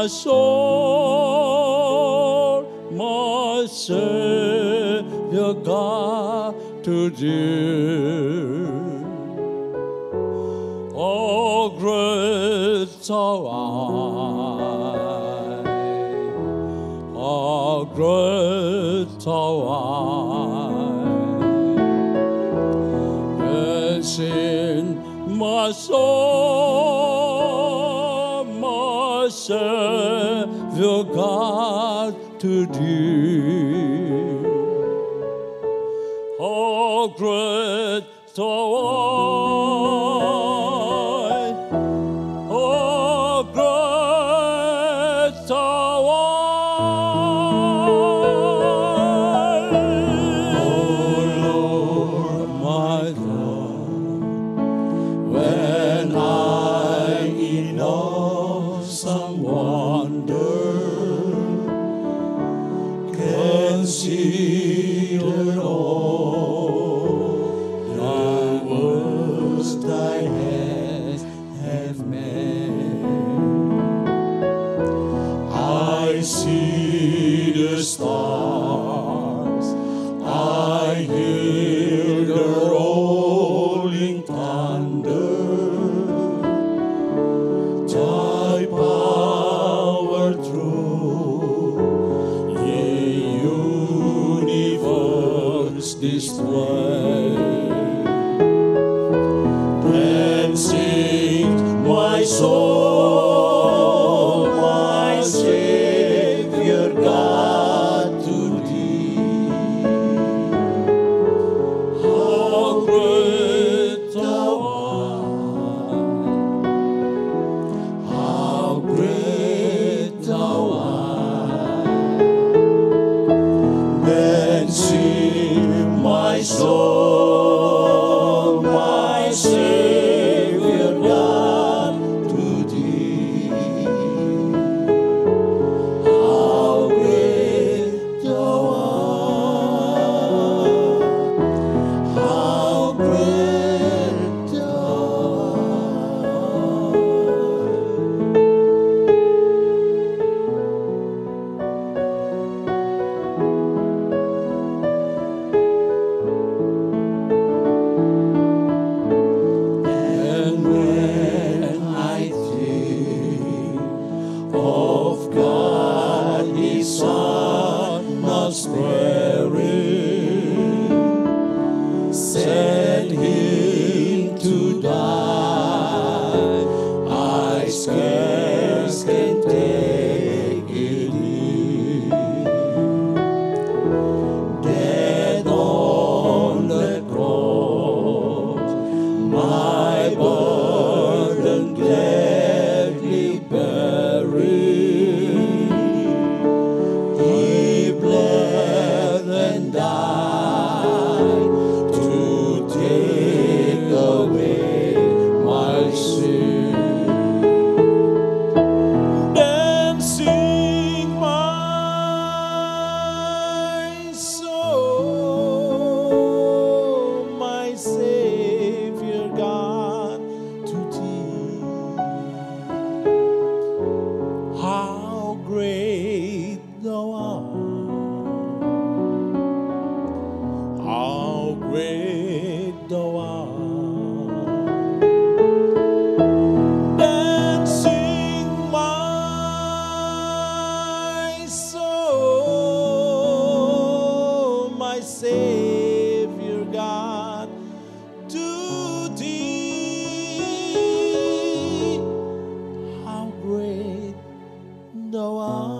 my soul, my Savior God, to Thee. Oh, great thou art, oh, great thou art. Yes, in my soul, my Savior God, to Thee. Oh, great thou art, oh, great thou art. Oh, Lord, my God, when I in awesome wonder consider all the works Thy hands have made, I see the stars, I hear the rolling thunder. Thy power through the universe display. Then sings my soul, my Savior God, to Thee. How great Thou art, how great Thou art. Then sing my soul, my Savior God, to Thee. How great Thou art, how great Thou And when I think of God, His Son, not sparing, sent Him to die, I scarce can take it in. Dead on the cross, my burden gladly bearing, He bled and died to take away my sin. Then sing my soul, my Savior God, to Thee. How great Thou art, how great Thou art. Then sing my soul, my Savior God, to Thee. How great Thou art,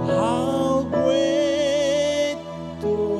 how great Thou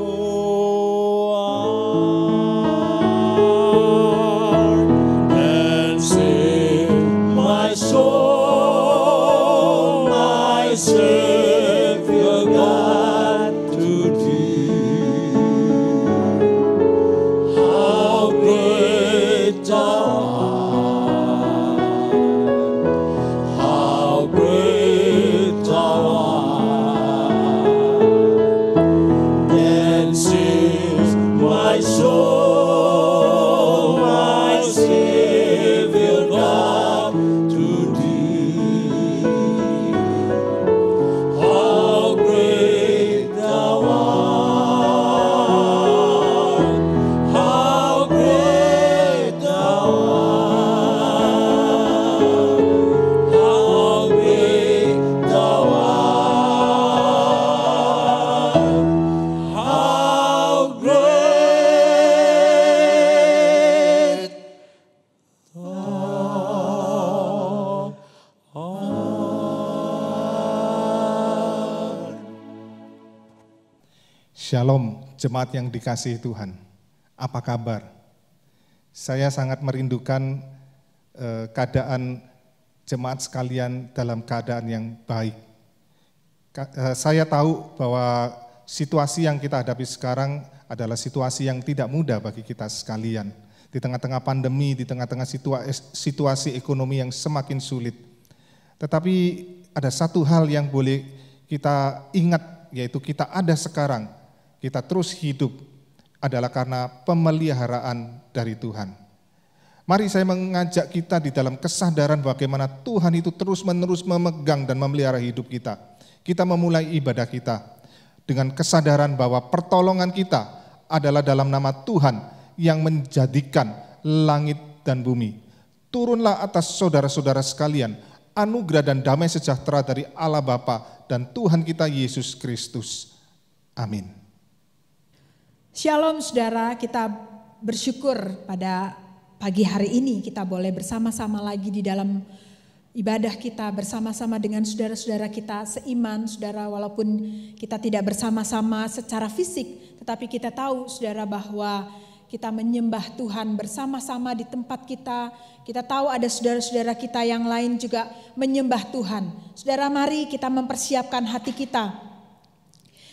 Shalom, jemaat yang dikasihi Tuhan. Apa kabar? Saya sangat merindukan keadaan jemaat sekalian dalam keadaan yang baik. Saya tahu bahwa situasi yang kita hadapi sekarang adalah situasi yang tidak mudah bagi kita sekalian. Di tengah-tengah pandemi, di tengah-tengah situasi ekonomi yang semakin sulit. Tetapi ada satu hal yang boleh kita ingat, yaitu kita ada sekarang, kita terus hidup adalah karena pemeliharaan dari Tuhan. Mari saya mengajak kita di dalam kesadaran bagaimana Tuhan itu terus-menerus memegang dan memelihara hidup kita. Kita memulai ibadah kita dengan kesadaran bahwa pertolongan kita adalah dalam nama Tuhan yang menjadikan langit dan bumi. Turunlah atas saudara-saudara sekalian anugerah dan damai sejahtera dari Allah Bapa dan Tuhan kita Yesus Kristus. Amin. Shalom saudara, kita bersyukur pada pagi hari ini kita boleh bersama-sama lagi di dalam ibadah kita bersama-sama dengan saudara-saudara kita seiman. Saudara, walaupun kita tidak bersama-sama secara fisik, tetapi kita tahu saudara bahwa kita menyembah Tuhan bersama-sama di tempat kita. Kita tahu ada saudara-saudara kita yang lain juga menyembah Tuhan. Saudara, mari kita mempersiapkan hati kita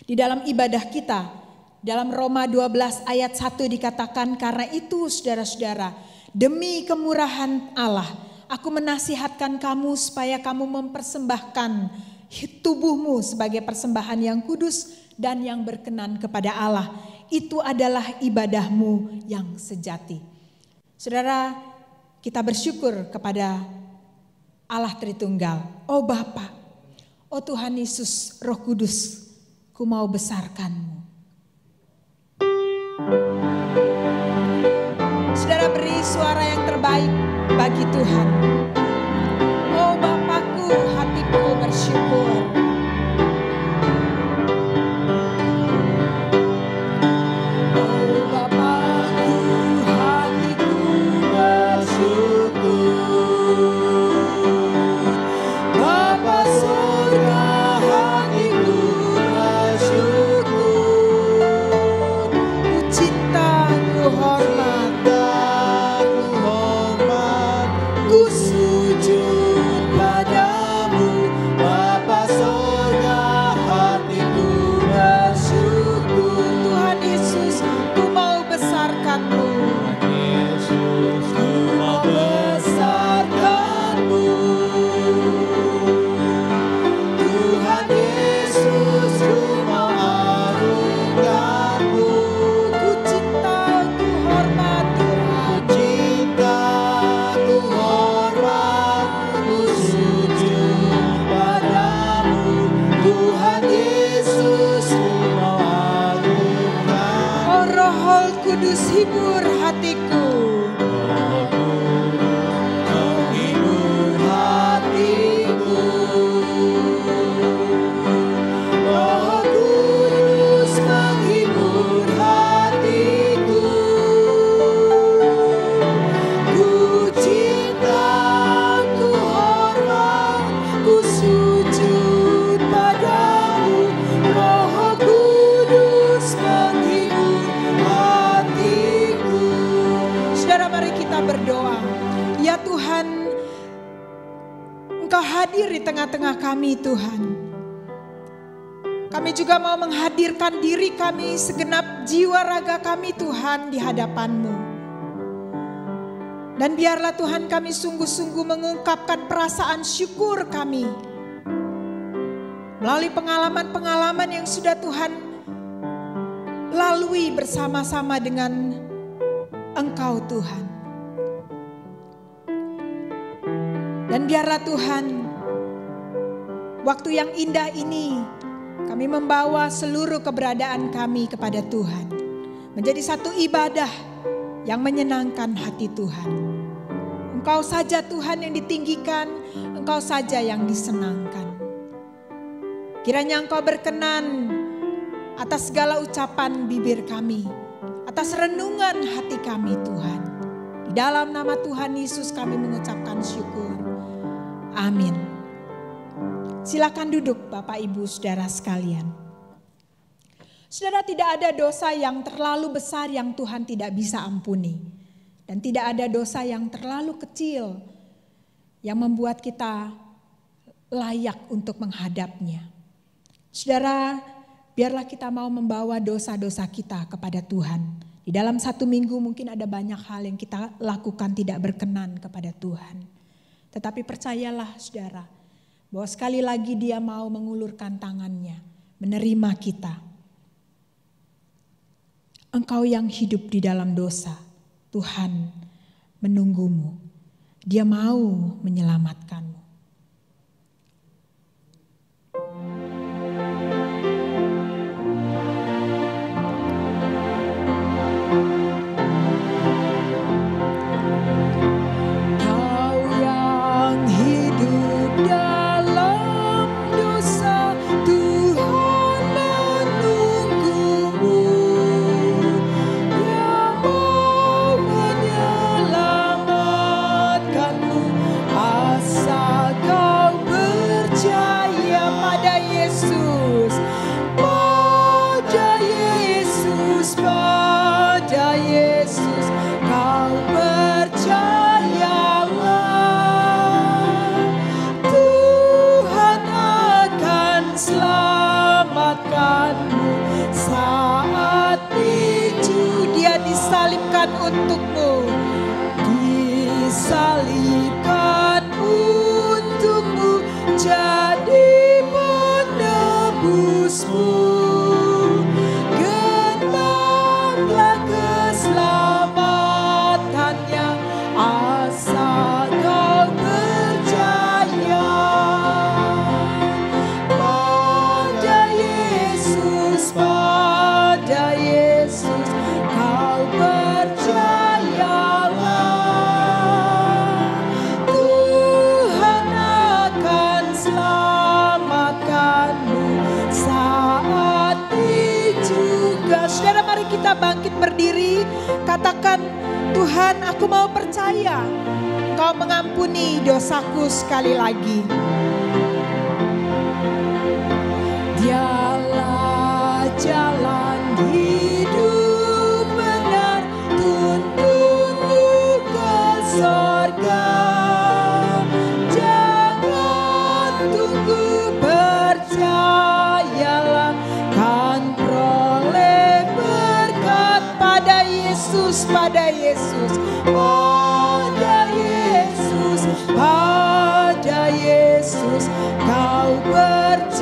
di dalam ibadah kita. Dalam Roma 12 ayat 1 dikatakan, karena itu saudara-saudara, demi kemurahan Allah, aku menasihatkan kamu supaya kamu mempersembahkan tubuhmu sebagai persembahan yang kudus dan yang berkenan kepada Allah. Itu adalah ibadahmu yang sejati. Saudara, kita bersyukur kepada Allah Tritunggal. Oh Bapa, oh Tuhan Yesus, Roh Kudus, ku mau besarkanmu. Saudara, beri suara yang terbaik bagi Tuhan. Oh Bapakku, hatiku bersyukur. Oh Bapakku, hatiku bersyukur. Bapa surga, hatiku bersyukur. Ku cinta, ku hormat, ku sujud padamu. Bapa surga, hatiku bersyukur. Tuhan Yesus, ku mau besarkanmu. Yesus, ku mau besarkanmu. Tuhan Yesus, ku mau agungkanmu. Ku cinta, ku hormat, Tuhan. Cinta, ku hormat, ku sujud padamu. Tuhan Yesus, ku mau agungkanmu. Oh Roh Kudus, hibur hatiku. Roh Kudus, menghibur hatiku. Roh Kudus, menghibur hatiku. Ku cinta, ku hormat, ku sujud padamu. Roh Kudus, menghibur hatiku. Saudara, mari kita berdoa. Ya Tuhan, Engkau hadir di tengah-tengah kami Tuhan. Kami juga mau menghadirkan diri kami, segenap jiwa raga kami Tuhan di hadapan-Mu. Dan biarlah Tuhan kami sungguh-sungguh mengungkapkan perasaan syukur kami. Melalui pengalaman-pengalaman yang sudah Tuhan lalui bersama-sama dengan Engkau Tuhan. Dan biarlah Tuhan, waktu yang indah ini kami membawa seluruh keberadaan kami kepada Tuhan. Menjadi satu ibadah yang menyenangkan hati Tuhan. Engkau saja Tuhan yang ditinggikan, Engkau saja yang disenangkan. Kiranya Engkau berkenan atas segala ucapan bibir kami, atas renungan hati kami Tuhan. Di dalam nama Tuhan Yesus kami mengucapkan syukur. Amin. Silakan duduk Bapak Ibu Saudara sekalian. Saudara, tidak ada dosa yang terlalu besar yang Tuhan tidak bisa ampuni. Dan tidak ada dosa yang terlalu kecil yang membuat kita layak untuk menghadapnya. Saudara, biarlah kita mau membawa dosa-dosa kita kepada Tuhan. Di dalam satu minggu mungkin ada banyak hal yang kita lakukan tidak berkenan kepada Tuhan. Tetapi percayalah saudara, bahwa sekali lagi Dia mau mengulurkan tangannya, menerima kita. Engkau yang hidup di dalam dosa, Tuhan menunggumu. Dia mau menyelamatkanmu. Kau yang hidup dalam dosa, Tuhan menunggumu. Dia mau menyelamatkanmu, asal kau percaya pada Yesus, pada Yesus, pada Yesus. Kau percayalah, Tuhan akan selamatkanmu. Saat itu Dia disalibkan untukmu, disalibkan untukmu, jadi penebusmu. Genaplah keselamatannya, asal kau percaya pada Yesus, pada Yesus. Kau percayalah, Tuhan akan selamatkanmu saat itu juga. Saudara, mari kita bangkit berdiri, katakan, Tuhan, aku mau percaya Kau mengampuni dosaku sekali lagi. Dialah jalan hidup benar, tuntunku ke sorga. Jangan tunggu, percayalah, kan peroleh berkat pada Yesus, pada Yesus, pada Yesus, pada Yesus. Kau percayalah,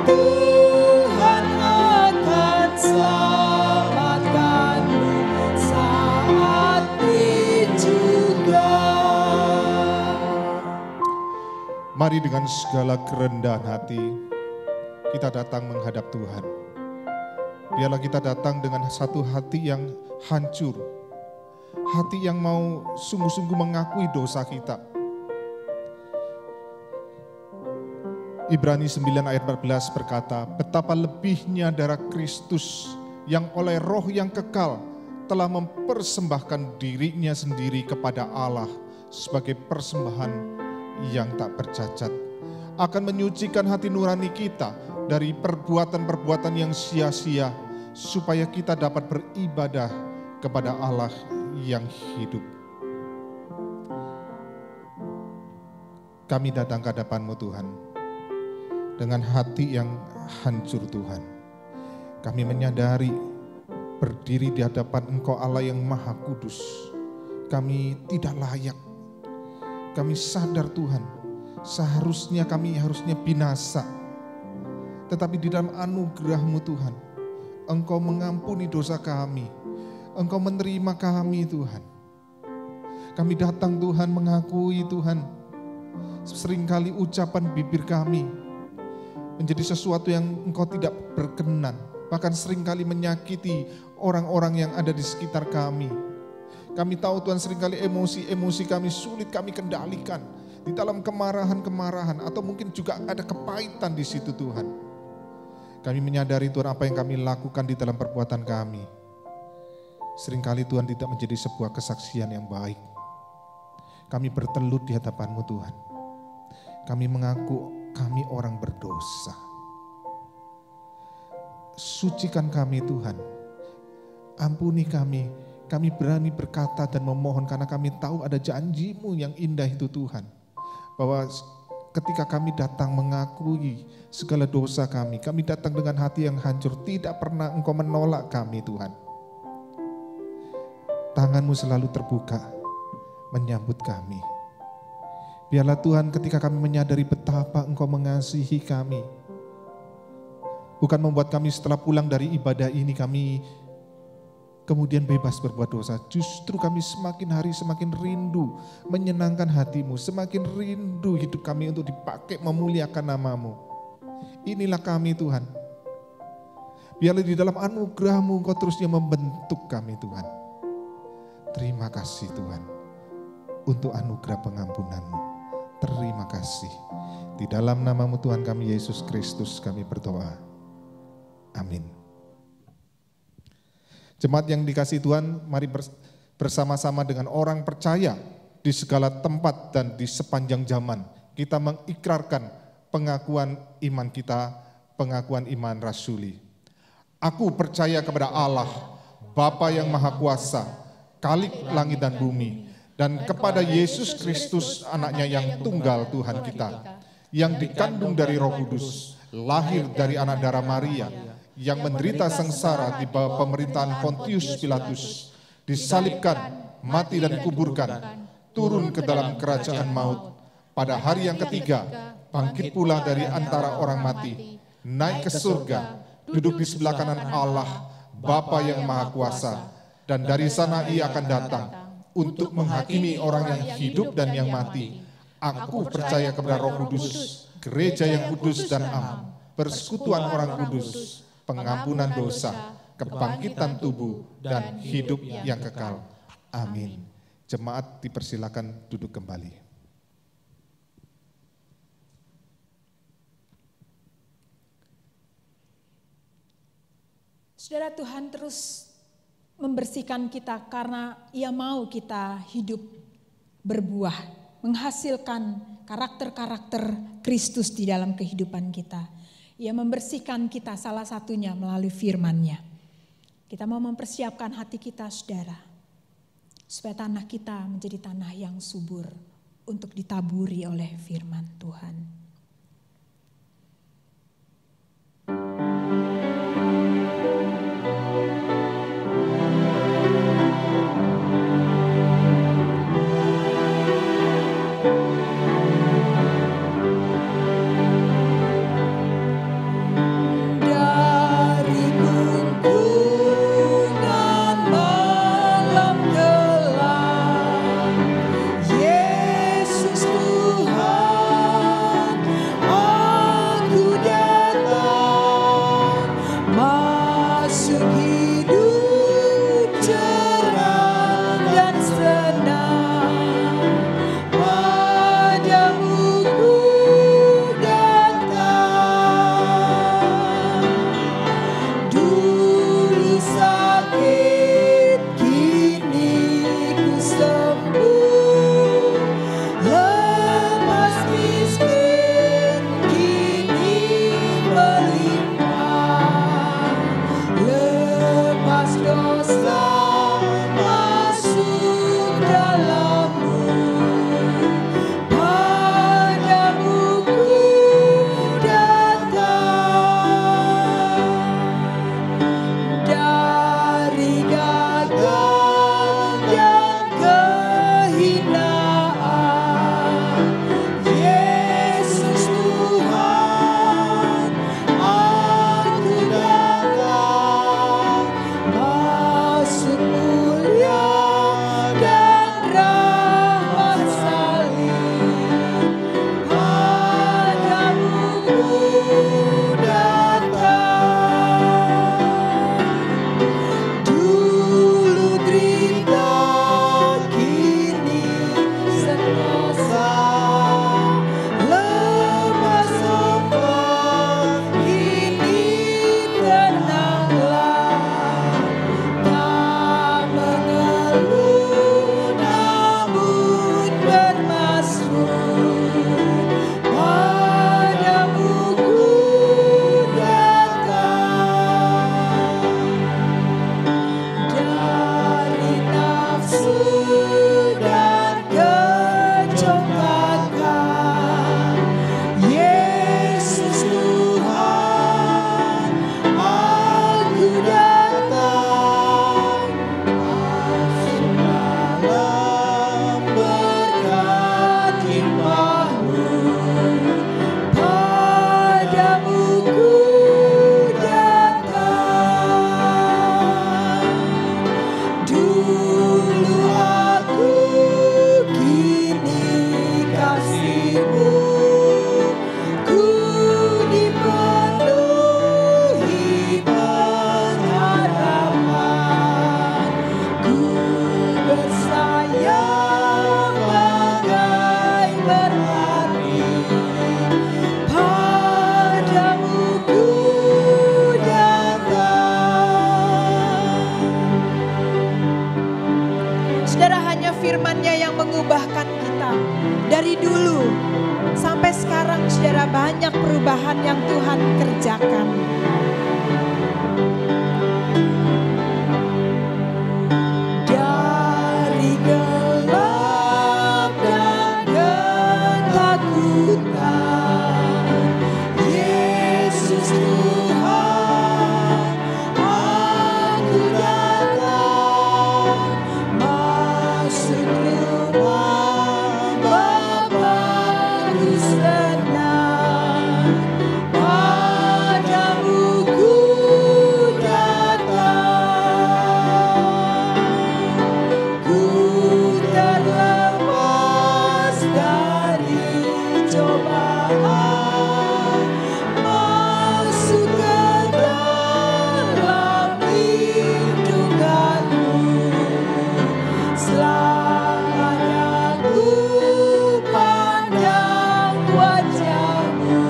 Tuhan akan selamatkanmu saat itu juga. Mari dengan segala kerendahan hati kita datang menghadap Tuhan. Biarlah kita datang dengan satu hati yang hancur, hati yang mau sungguh-sungguh mengakui dosa kita. Ibrani 9 ayat 14 berkata, betapa lebihnya darah Kristus yang oleh roh yang kekal telah mempersembahkan dirinya sendiri kepada Allah sebagai persembahan yang tak bercacat, akan menyucikan hati nurani kita dari perbuatan-perbuatan yang sia-sia, supaya kita dapat beribadah kepada Allah yang hidup. Kami datang ke hadapan-Mu Tuhan, dengan hati yang hancur Tuhan. Kami menyadari berdiri di hadapan Engkau Allah yang Maha Kudus, kami tidak layak. Kami sadar Tuhan, seharusnya kami harusnya binasa. Tetapi di dalam anugerah-Mu Tuhan, Engkau mengampuni dosa kami. Engkau menerima kami Tuhan. Kami datang Tuhan mengakui Tuhan, seringkali ucapan bibir kami menjadi sesuatu yang Engkau tidak berkenan. Bahkan seringkali menyakiti orang-orang yang ada di sekitar kami. Kami tahu Tuhan, seringkali emosi-emosi kami sulit kami kendalikan. Di dalam kemarahan-kemarahan atau mungkin juga ada kepahitan di situ Tuhan. Kami menyadari Tuhan apa yang kami lakukan di dalam perbuatan kami. Seringkali Tuhan tidak menjadi sebuah kesaksian yang baik. Kami bertelut di hadapan-Mu Tuhan. Kami mengaku kami orang berdosa. sucikan kami Tuhan. Ampuni kami, kami berani berkata dan memohon karena kami tahu ada janji-Mu yang indah itu Tuhan. Bahwa ketika kami datang mengakui segala dosa kami datang dengan hati yang hancur, tidak pernah Engkau menolak kami Tuhan. Tangan-Mu selalu terbuka menyambut kami. Biarlah Tuhan ketika kami menyadari betapa Engkau mengasihi kami, bukan membuat kami setelah pulang dari ibadah ini kami kemudian bebas berbuat dosa. Justru kami semakin hari semakin rindu menyenangkan hati-Mu, semakin rindu hidup kami untuk dipakai memuliakan nama-Mu. Inilah kami Tuhan. Biarlah di dalam anugerah-Mu Engkau terusnya membentuk kami Tuhan. Terima kasih Tuhan untuk anugerah pengampunan-Mu. Terima kasih. Di dalam nama-Mu Tuhan kami Yesus Kristus kami berdoa. Amin. Jemaat yang dikasihi Tuhan, mari bersama-sama dengan orang percaya di segala tempat dan di sepanjang zaman. Kita mengikrarkan pengakuan iman kita, pengakuan iman rasuli. Aku percaya kepada Allah, Bapa yang Maha Kuasa, Khalik langit dan bumi, dan kepada Yesus Kristus anaknya yang tunggal Tuhan kita, yang dikandung dari Roh Kudus, lahir dari anak darah Maria, yang menderita sengsara di bawah pemerintahan Pontius Pilatus, disalibkan, mati dan dikuburkan, turun ke dalam kerajaan maut, pada hari yang ketiga, bangkit pula dari antara orang mati, naik ke surga, duduk di sebelah kanan Allah, Bapa yang Maha Kuasa, dan dari sana Ia akan datang untuk menghakimi orang yang hidup dan yang mati. Aku percaya kepada Roh Kudus, gereja yang kudus dan am, persekutuan orang kudus, pengampunan dosa, kebangkitan tubuh, dan hidup yang kekal. Amin. Jemaat dipersilakan duduk kembali. Saudara, Tuhan terus membersihkan kita karena Ia mau kita hidup berbuah, menghasilkan karakter-karakter Kristus di dalam kehidupan kita. Ia membersihkan kita salah satunya melalui firman-Nya. Kita mau mempersiapkan hati kita, saudara, supaya tanah kita menjadi tanah yang subur untuk ditaburi oleh firman Tuhan. muliakan. Dari gelap dan ketakutan, Yesus Tuhan, aku datang masuk rumah Bapa-Ku senang, padamu ku datang, ku terlepas dari cobaan, masuk ke dalam lindungan-Mu. Selamanya ku pandang wajah-Mu,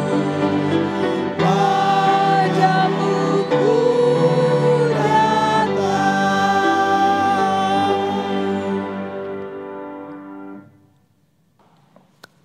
padamu ku datang.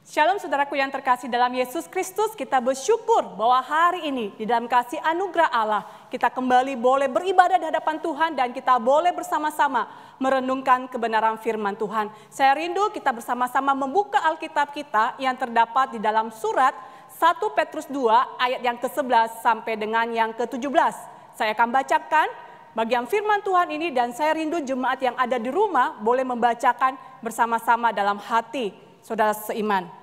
Shalom saudaraku yang terkasih dalam Yesus Kristus, kita bersyukur bahwa hari ini di dalam kasih anugerah Allah, kita kembali boleh beribadah di hadapan Tuhan dan kita boleh bersama-sama merenungkan kebenaran firman Tuhan. Saya rindu kita bersama-sama membuka Alkitab kita yang terdapat di dalam surat 1 Petrus 2 ayat yang ke-11 sampai dengan yang ke-17. Saya akan bacakan bagian firman Tuhan ini dan saya rindu jemaat yang ada di rumah boleh membacakan bersama-sama dalam hati saudara seiman.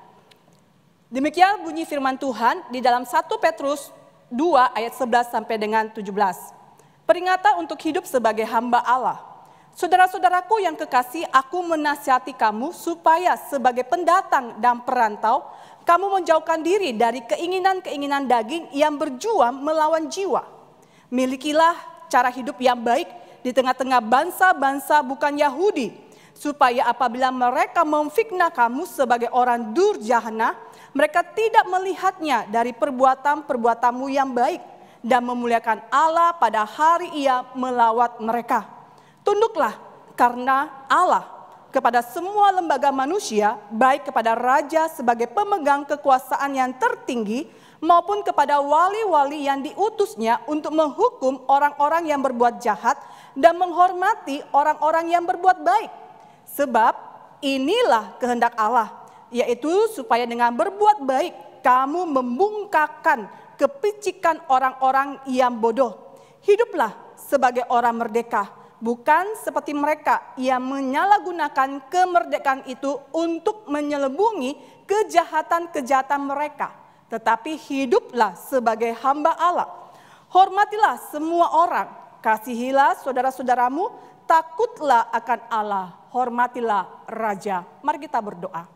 Demikian bunyi firman Tuhan di dalam 1 Petrus 2 ayat 11 sampai dengan 17. Peringatan untuk hidup sebagai hamba Allah. Saudara-saudaraku yang kekasih, aku menasihati kamu supaya sebagai pendatang dan perantau, kamu menjauhkan diri dari keinginan-keinginan daging yang berjuang melawan jiwa. Milikilah cara hidup yang baik di tengah-tengah bangsa-bangsa bukan Yahudi, supaya apabila mereka memfitnah kamu sebagai orang durjana, mereka tidak melihatnya dari perbuatan-perbuatanmu yang baik dan memuliakan Allah pada hari Ia melawat mereka. Tunduklah karena Allah kepada semua lembaga manusia, baik kepada raja sebagai pemegang kekuasaan yang tertinggi, maupun kepada wali-wali yang diutusnya untuk menghukum orang-orang yang berbuat jahat dan menghormati orang-orang yang berbuat baik. Sebab inilah kehendak Allah, yaitu supaya dengan berbuat baik kamu membungkakkan kepicikan orang-orang yang bodoh. Hiduplah sebagai orang merdeka, bukan seperti mereka yang menyalahgunakan kemerdekaan itu untuk menyelubungi kejahatan-kejahatan mereka. Tetapi hiduplah sebagai hamba Allah. Hormatilah semua orang, kasihilah saudara-saudaramu, takutlah akan Allah, hormatilah Raja. Mari kita berdoa.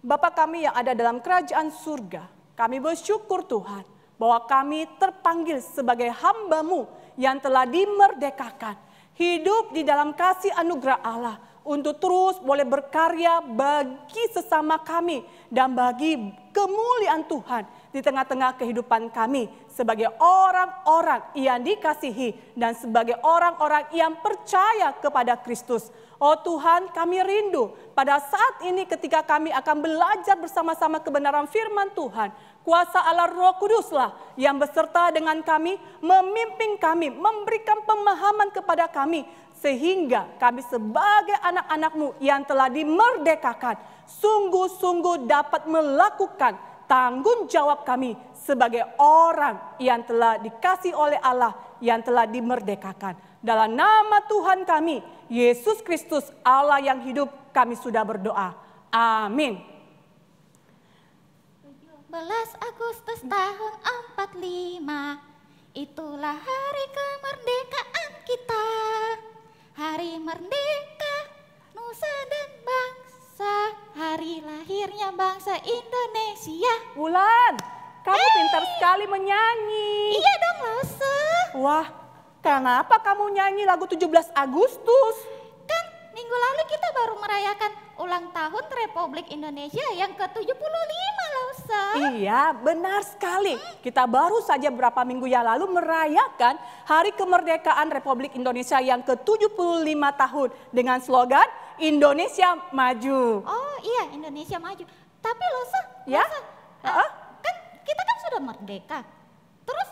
Bapa kami yang ada dalam kerajaan surga, kami bersyukur Tuhan bahwa kami terpanggil sebagai hamba-Mu yang telah dimerdekakan. Hidup di dalam kasih anugerah Allah untuk terus boleh berkarya bagi sesama kami dan bagi kemuliaan Tuhan di tengah-tengah kehidupan kami sebagai orang-orang yang dikasihi dan sebagai orang-orang yang percaya kepada Kristus. Oh Tuhan, kami rindu pada saat ini ketika kami akan belajar bersama-sama kebenaran firman Tuhan. Kuasa Allah Roh Kuduslah yang beserta dengan kami, memimpin kami, memberikan pemahaman kepada kami. Sehingga kami sebagai anak-anak-Mu yang telah dimerdekakan, sungguh-sungguh dapat melakukan tanggung jawab kami sebagai orang yang telah dikasih oleh Allah, yang telah dimerdekakan. Dalam nama Tuhan kami, Yesus Kristus, Allah yang hidup, kami sudah berdoa. Amin. 17 Agustus tahun 45, itulah hari kemerdekaan kita. Hari merdeka, nusa dan bangsa, hari lahirnya bangsa Indonesia. Wulan, kamu pintar sekali menyanyi. Iya dong, Lose. Wah, kenapa kamu nyanyi lagu 17 Agustus? Kan minggu lalu kita baru merayakan ulang tahun Republik Indonesia yang ke-75, Lose. Iya, benar sekali. Kita baru saja beberapa minggu yang lalu merayakan Hari Kemerdekaan Republik Indonesia yang ke-75 tahun dengan slogan Indonesia Maju. Oh iya, Indonesia Maju. Tapi Lose, Ya? kan kita kan sudah merdeka. Terus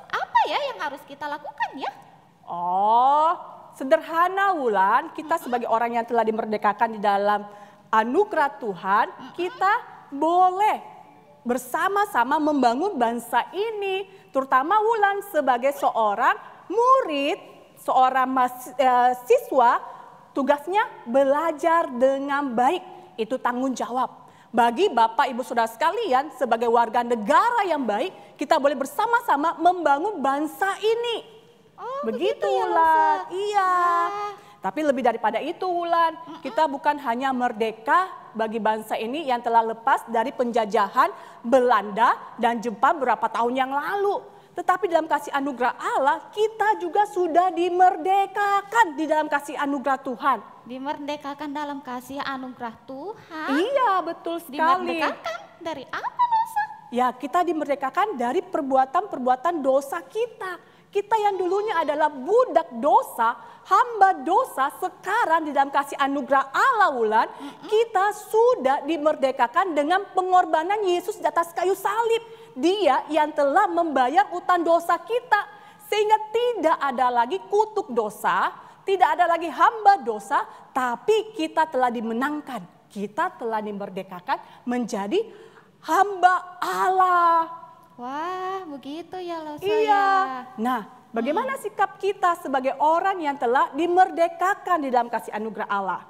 yang harus kita lakukan ya? Oh, sederhana Wulan, kita sebagai orang yang telah dimerdekakan di dalam anugerah Tuhan, kita boleh bersama-sama membangun bangsa ini. Terutama Wulan sebagai seorang murid, seorang siswa, tugasnya belajar dengan baik. Itu tanggung jawab. Bagi Bapak Ibu Saudara sekalian, sebagai warga negara yang baik, kita boleh bersama-sama membangun bangsa ini. Oh, Begitu ya, Wulan. Losa. Iya. Ah. Tapi lebih daripada itu Wulan, kita bukan hanya merdeka bagi bangsa ini yang telah lepas dari penjajahan Belanda dan Jepang beberapa tahun yang lalu. Tetapi dalam kasih anugerah Allah, kita juga sudah dimerdekakan di dalam kasih anugerah Tuhan. Dimerdekakan dalam kasih anugerah Tuhan. Iya, betul sekali. Dimerdekakan dari apa dosa? Ya, kita dimerdekakan dari perbuatan-perbuatan dosa kita. Kita yang dulunya adalah budak dosa, hamba dosa, sekarang di dalam kasih anugerah Allah Wulan, kita sudah dimerdekakan dengan pengorbanan Yesus di atas kayu salib. Dia yang telah membayar utang dosa kita, sehingga tidak ada lagi kutuk dosa, tidak ada lagi hamba dosa, tapi kita telah dimenangkan. Kita telah dimerdekakan menjadi hamba Allah. Wah, begitu ya Losa Iya. ya. Nah, bagaimana sikap kita sebagai orang yang telah dimerdekakan di dalam kasih anugerah Allah?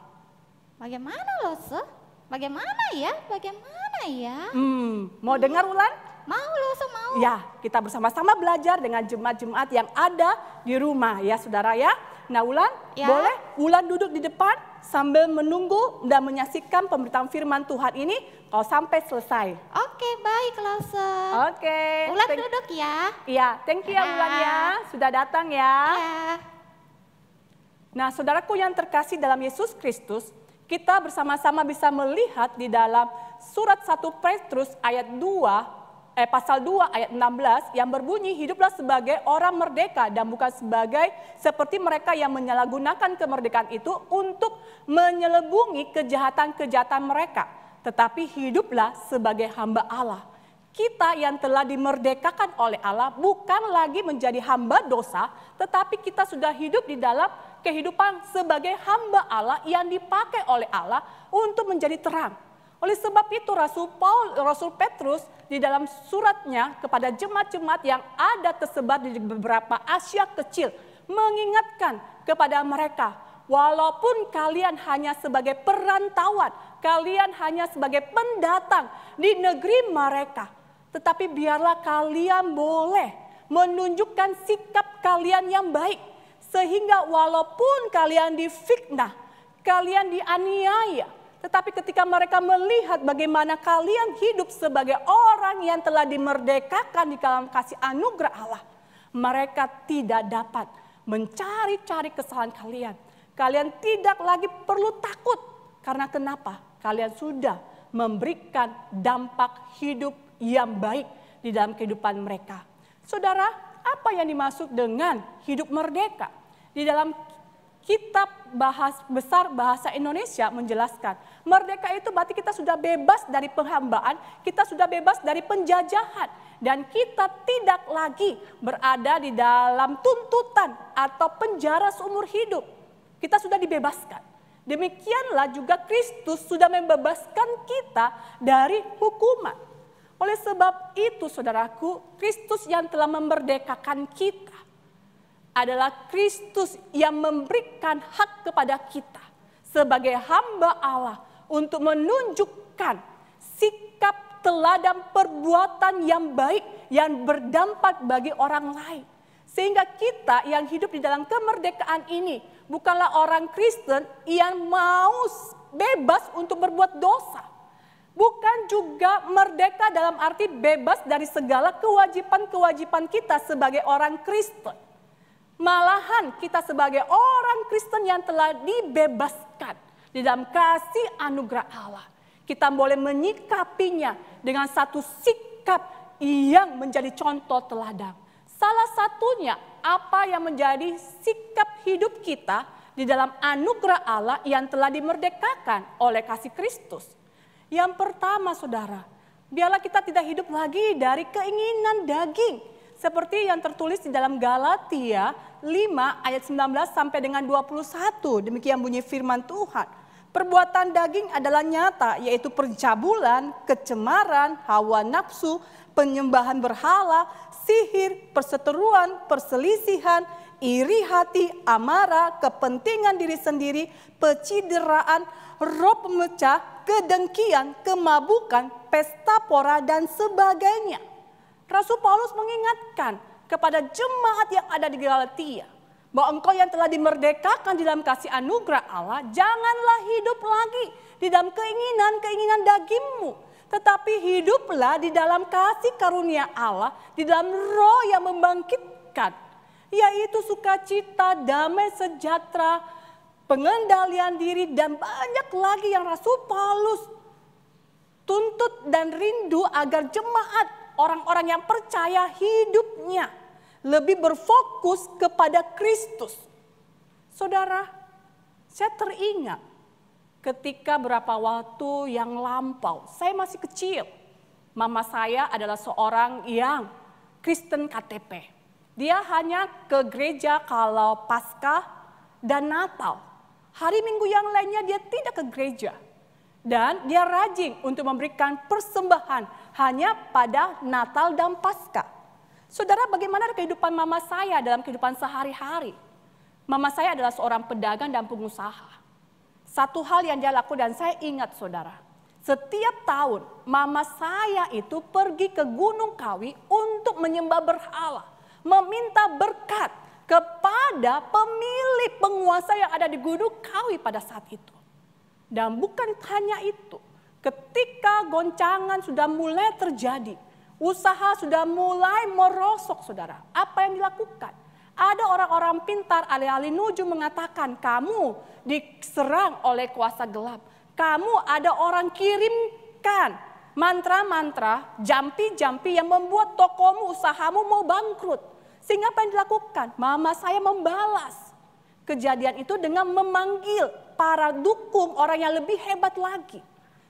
Bagaimana Losa? Bagaimana ya? Bagaimana ya? Mau dengar Wulan? Mau Losa mau. Ya, kita bersama-sama belajar dengan jemaat-jemaat yang ada di rumah ya saudara ya. Nah Wulan, Ya. boleh Wulan duduk di depan sambil menunggu dan menyaksikan pemberitaan firman Tuhan ini kalau sampai selesai. Oke, baik Losa. Oke. Ulan duduk ya. Iya, thank you ya Wulan ya, sudah datang ya. Ya. Nah saudaraku yang terkasih dalam Yesus Kristus, kita bersama-sama bisa melihat di dalam surat 1 Petrus ayat 2, pasal 2 ayat 16 yang berbunyi, hiduplah sebagai orang merdeka dan bukan seperti mereka yang menyalahgunakan kemerdekaan itu untuk menyelubungi kejahatan-kejahatan mereka. Tetapi hiduplah sebagai hamba Allah. Kita yang telah dimerdekakan oleh Allah bukan lagi menjadi hamba dosa, tetapi kita sudah hidup di dalam kehidupan sebagai hamba Allah yang dipakai oleh Allah untuk menjadi terang. Oleh sebab itu Rasul Petrus di dalam suratnya kepada jemaat-jemaat yang ada tersebar di beberapa Asia kecil mengingatkan kepada mereka, walaupun kalian hanya sebagai perantauan, kalian hanya sebagai pendatang di negeri mereka, tetapi biarlah kalian boleh menunjukkan sikap kalian yang baik, sehingga walaupun kalian difitnah, kalian dianiaya, tetapi ketika mereka melihat bagaimana kalian hidup sebagai orang yang telah dimerdekakan di dalam kasih anugerah Allah, mereka tidak dapat mencari-cari kesalahan kalian. Kalian tidak lagi perlu takut. Karena kenapa? Kalian sudah memberikan dampak hidup yang baik di dalam kehidupan mereka. Saudara, apa yang dimaksud dengan hidup merdeka? Di dalam Kitab Besar Bahasa Indonesia menjelaskan, merdeka itu berarti kita sudah bebas dari penghambaan, kita sudah bebas dari penjajahan, dan kita tidak lagi berada di dalam tuntutan atau penjara seumur hidup. Kita sudah dibebaskan. Demikianlah juga Kristus sudah membebaskan kita dari hukuman. Oleh sebab itu saudaraku, Kristus yang telah memerdekakan kita adalah Kristus yang memberikan hak kepada kita sebagai hamba Allah untuk menunjukkan sikap teladan perbuatan yang baik yang berdampak bagi orang lain. Sehingga kita yang hidup di dalam kemerdekaan ini bukanlah orang Kristen yang mau bebas untuk berbuat dosa. Bukan juga merdeka dalam arti bebas dari segala kewajiban-kewajiban kita sebagai orang Kristen. Malahan kita sebagai orang Kristen yang telah dibebaskan di dalam kasih anugerah Allah, kita boleh menyikapinya dengan satu sikap yang menjadi contoh teladan. Salah satunya apa yang menjadi sikap hidup kita di dalam anugerah Allah yang telah dimerdekakan oleh kasih Kristus. Yang pertama saudara, biarlah kita tidak hidup lagi dari keinginan daging. seperti yang tertulis di dalam Galatia 5 ayat 19 sampai dengan 21. Demikian bunyi firman Tuhan. Perbuatan daging adalah nyata, yaitu pencabulan, kecemaran, hawa nafsu, penyembahan berhala, sihir, perseteruan, perselisihan, iri hati, amarah, kepentingan diri sendiri, pecideraan, roh pemecah, kedengkian, kemabukan, pesta pora, dan sebagainya. Rasul Paulus mengingatkan kepada jemaat yang ada di Galatia, bahwa engkau yang telah dimerdekakan di dalam kasih anugerah Allah, janganlah hidup lagi di dalam keinginan-keinginan dagingmu. Tetapi hiduplah di dalam kasih karunia Allah, di dalam roh yang membangkitkan. Yaitu sukacita, damai sejahtera, pengendalian diri, dan banyak lagi yang Rasul Paulus tuntut dan rindu agar jemaat, orang-orang yang percaya hidupnya lebih berfokus kepada Kristus. Saudara, saya teringat ketika beberapa waktu yang lampau, saya masih kecil. Mama saya adalah seorang yang Kristen KTP. Dia hanya ke gereja kalau Paskah dan Natal. Hari Minggu yang lainnya dia tidak ke gereja. Dan dia rajin untuk memberikan persembahan hanya pada Natal dan Paskah. Saudara, bagaimana kehidupan mama saya dalam kehidupan sehari-hari? Mama saya adalah seorang pedagang dan pengusaha. Satu hal yang dia lakukan dan saya ingat saudara. Setiap tahun mama saya itu pergi ke Gunung Kawi untuk menyembah berhala. Meminta berkat kepada pemilik penguasa yang ada di Gunung Kawi pada saat itu. Dan bukan hanya itu. Ketika goncangan sudah mulai terjadi. Usaha sudah mulai merosok saudara. Apa yang dilakukan? Ada orang-orang pintar alih-alih nuju mengatakan kamu diserang oleh kuasa gelap. Kamu ada orang kirimkan mantra-mantra, jampi-jampi yang membuat tokomu, usahamu mau bangkrut. Sehingga apa yang dilakukan? Mama saya membalas kejadian itu dengan memanggil para dukung orang yang lebih hebat lagi.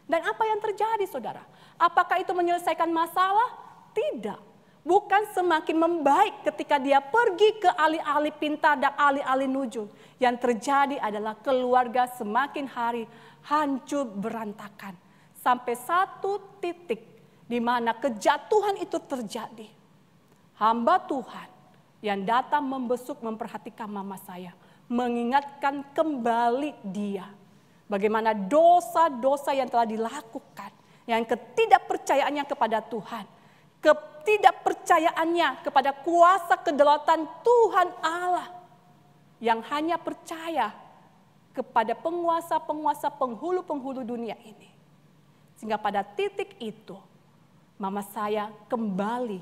Dan apa yang terjadi saudara? Apakah itu menyelesaikan masalah? Tidak. Bukan semakin membaik ketika dia pergi ke ahli-ahli pintar dan ahli-ahli nujum. Yang terjadi adalah keluarga semakin hari hancur berantakan. Sampai satu titik di mana kejatuhan itu terjadi. Hamba Tuhan yang datang membesuk memperhatikan mama saya. Mengingatkan kembali dia. Bagaimana dosa-dosa yang telah dilakukan. Yang ketidakpercayaannya kepada Tuhan. Ketidakpercayaannya kepada kuasa kedaulatan Tuhan Allah. Yang hanya percaya kepada penguasa-penguasa penghulu-penghulu dunia ini. Sehingga pada titik itu mama saya kembali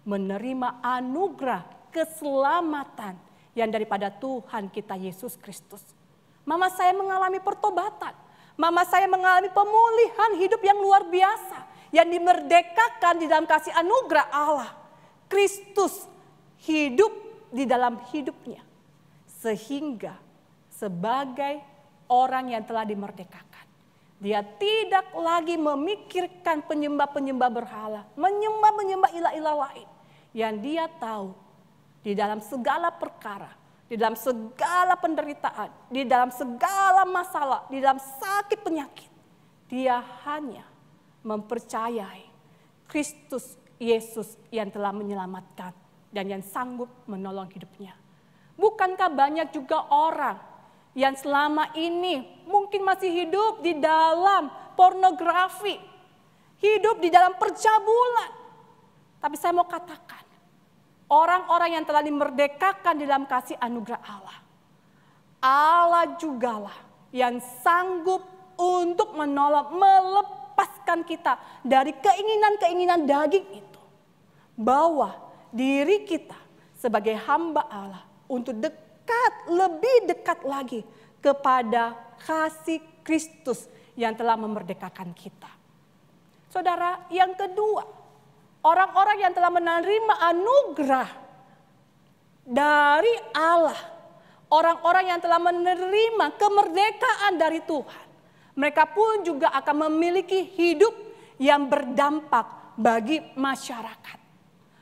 menerima anugerah keselamatan yang daripada Tuhan kita Yesus Kristus. Mama saya mengalami pertobatan. Mama saya mengalami pemulihan hidup yang luar biasa. Yang dimerdekakan di dalam kasih anugerah Allah. Kristus hidup di dalam hidupnya. Sehingga sebagai orang yang telah dimerdekakan. Dia tidak lagi memikirkan penyembah-penyembah berhala. Menyembah-menyembah ilah-ilah lain. Yang dia tahu di dalam segala perkara. Di dalam segala penderitaan, di dalam segala masalah, di dalam sakit penyakit. Dia hanya mempercayai Kristus Yesus yang telah menyelamatkan dan yang sanggup menolong hidupnya. Bukankah banyak juga orang yang selama ini mungkin masih hidup di dalam pornografi, hidup di dalam percabulan. Tapi saya mau katakan, orang-orang yang telah dimerdekakan di dalam kasih anugerah Allah. Allah jugalah yang sanggup untuk menolong, melepaskan kita dari keinginan-keinginan daging itu. Bawa diri kita sebagai hamba Allah untuk dekat, lebih dekat lagi kepada kasih Kristus yang telah memerdekakan kita. Saudara, yang kedua. Orang-orang yang telah menerima anugerah dari Allah. Orang-orang yang telah menerima kemerdekaan dari Tuhan. Mereka pun juga akan memiliki hidup yang berdampak bagi masyarakat.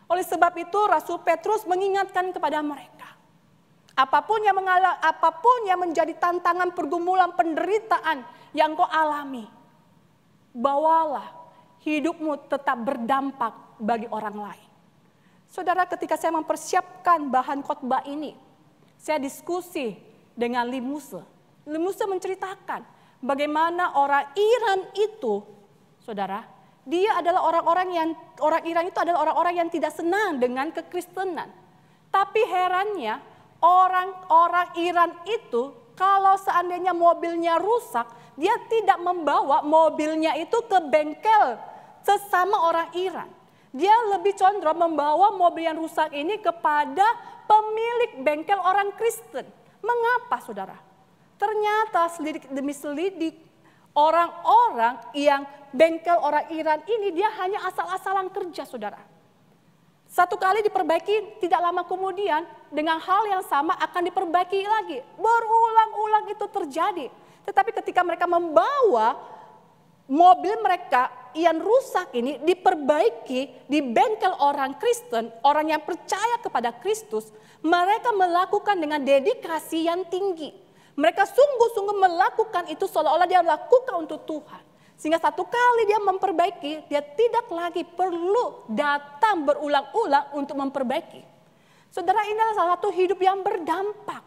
Oleh sebab itu Rasul Petrus mengingatkan kepada mereka. Apapun yang menjadi tantangan, pergumulan, penderitaan yang kau alami, bawalah hidupmu tetap berdampak bagi orang lain. Saudara, ketika saya mempersiapkan bahan khotbah ini, saya diskusi dengan Limuse. Limuse menceritakan bagaimana orang Iran itu, saudara, dia adalah orang Iran itu adalah orang-orang yang tidak senang dengan kekristenan. Tapi herannya orang-orang Iran itu kalau seandainya mobilnya rusak, dia tidak membawa mobilnya itu ke bengkel sesama orang Iran. Dia lebih condong membawa mobil yang rusak ini kepada pemilik bengkel orang Kristen. Mengapa, saudara? Ternyata selidik demi selidik, orang-orang yang bengkel orang Iran ini dia hanya asal-asalan kerja, saudara. Satu kali diperbaiki, tidak lama kemudian dengan hal yang sama akan diperbaiki lagi. Berulang-ulang itu terjadi. Tetapi ketika mereka membawa mobil mereka yang rusak ini diperbaiki di bengkel orang Kristen, orang yang percaya kepada Kristus, mereka melakukan dengan dedikasi yang tinggi. Mereka sungguh-sungguh melakukan itu seolah-olah dia lakukan untuk Tuhan. Sehingga satu kali dia memperbaiki, dia tidak lagi perlu datang berulang-ulang untuk memperbaiki. Saudara, ini adalah salah satu hidup yang berdampak.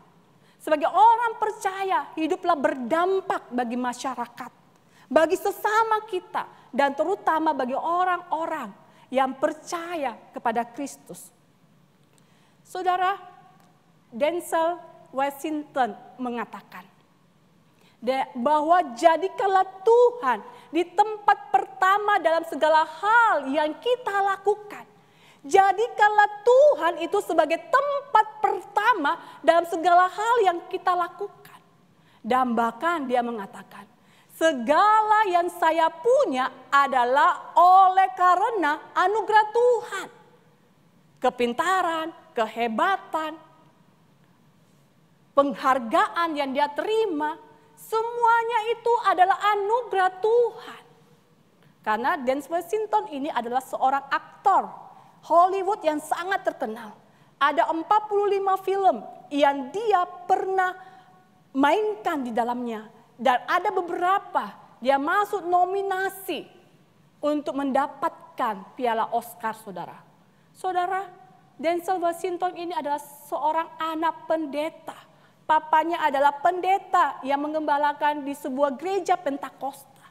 Sebagai orang percaya, hiduplah berdampak bagi masyarakat, bagi sesama kita, dan terutama bagi orang-orang yang percaya kepada Kristus. Saudara, Denzel Washington mengatakan bahwa jadikanlah Tuhan di tempat pertama dalam segala hal yang kita lakukan. Jadikanlah Tuhan itu sebagai tempat pertama dalam segala hal yang kita lakukan. Dan bahkan dia mengatakan, segala yang saya punya adalah oleh karena anugerah Tuhan. Kepintaran, kehebatan, penghargaan yang dia terima, semuanya itu adalah anugerah Tuhan. Karena Denzel Washington ini adalah seorang aktor Hollywood yang sangat terkenal. Ada 45 film yang dia pernah mainkan di dalamnya. Dan ada beberapa dia masuk nominasi untuk mendapatkan piala Oscar, saudara. Saudara, Denzel Washington ini adalah seorang anak pendeta. Papanya adalah pendeta yang mengembalakan di sebuah gereja Pentakosta.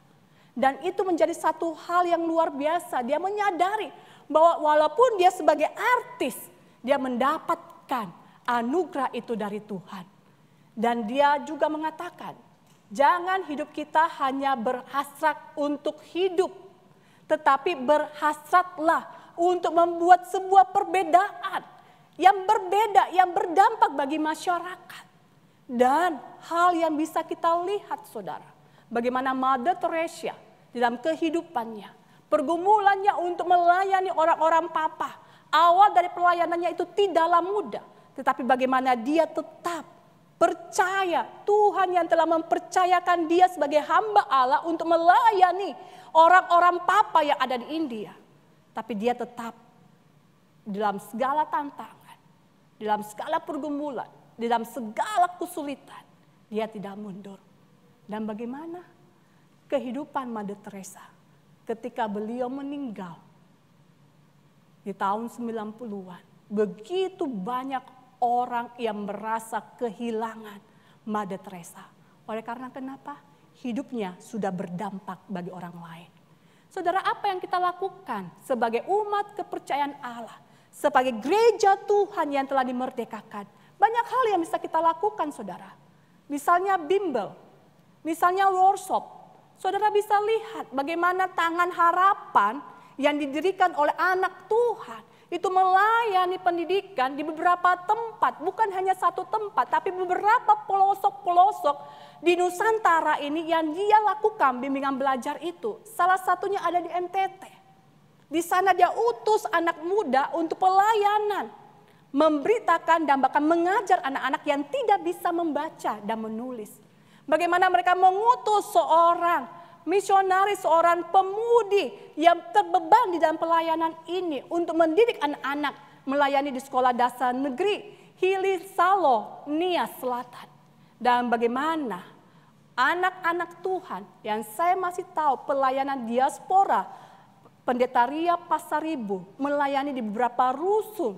Dan itu menjadi satu hal yang luar biasa. Dia menyadari bahwa walaupun dia sebagai artis, dia mendapatkan anugerah itu dari Tuhan. Dan dia juga mengatakan, jangan hidup kita hanya berhasrat untuk hidup, tetapi berhasratlah untuk membuat sebuah perbedaan yang berbeda, yang berdampak bagi masyarakat. Dan hal yang bisa kita lihat, saudara, bagaimana Mother Teresa dalam kehidupannya, pergumulannya untuk melayani orang-orang papa. Awal dari pelayanannya itu tidaklah mudah, tetapi bagaimana dia tetap percaya Tuhan yang telah mempercayakan dia sebagai hamba Allah untuk melayani orang-orang papa yang ada di India. Tapi dia tetap dalam segala tantangan, dalam segala pergumulan, dalam segala kesulitan, dia tidak mundur. Dan bagaimana kehidupan Mother Teresa ketika beliau meninggal di tahun 90-an. Begitu banyak orang yang merasa kehilangan Mother Teresa. Oleh karena kenapa? Hidupnya sudah berdampak bagi orang lain. Saudara, apa yang kita lakukan sebagai umat kepercayaan Allah, sebagai gereja Tuhan yang telah dimerdekakan? Banyak hal yang bisa kita lakukan, saudara. Misalnya bimbel, misalnya workshop. Saudara bisa lihat bagaimana tangan harapan yang didirikan oleh anak Tuhan itu melayani pendidikan di beberapa tempat, bukan hanya satu tempat, tapi beberapa pelosok-pelosok di Nusantara ini yang dia lakukan bimbingan belajar itu. Salah satunya ada di NTT. Di sana dia utus anak muda untuk pelayanan, memberitakan dan bahkan mengajar anak-anak yang tidak bisa membaca dan menulis. Bagaimana mereka mengutus seorang misionaris, seorang pemudi yang terbeban di dalam pelayanan ini untuk mendidik anak-anak melayani di sekolah dasar negeri Hili Salo, Nia Selatan. Dan bagaimana anak-anak Tuhan yang saya masih tahu pelayanan diaspora Pendeta Ria Pasaribu melayani di beberapa rusun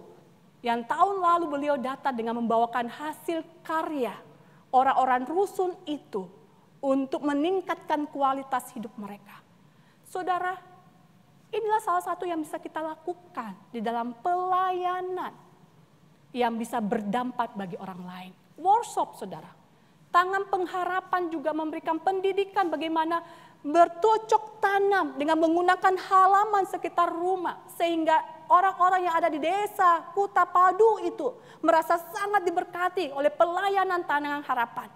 yang tahun lalu beliau datang dengan membawakan hasil karya orang-orang rusun itu untuk meningkatkan kualitas hidup mereka. Saudara, inilah salah satu yang bisa kita lakukan di dalam pelayanan yang bisa berdampak bagi orang lain. Workshop, saudara. Tangan Pengharapan juga memberikan pendidikan bagaimana bercocok tanam dengan menggunakan halaman sekitar rumah. Sehingga orang-orang yang ada di desa Kuta Padu itu merasa sangat diberkati oleh pelayanan Tangan Harapan.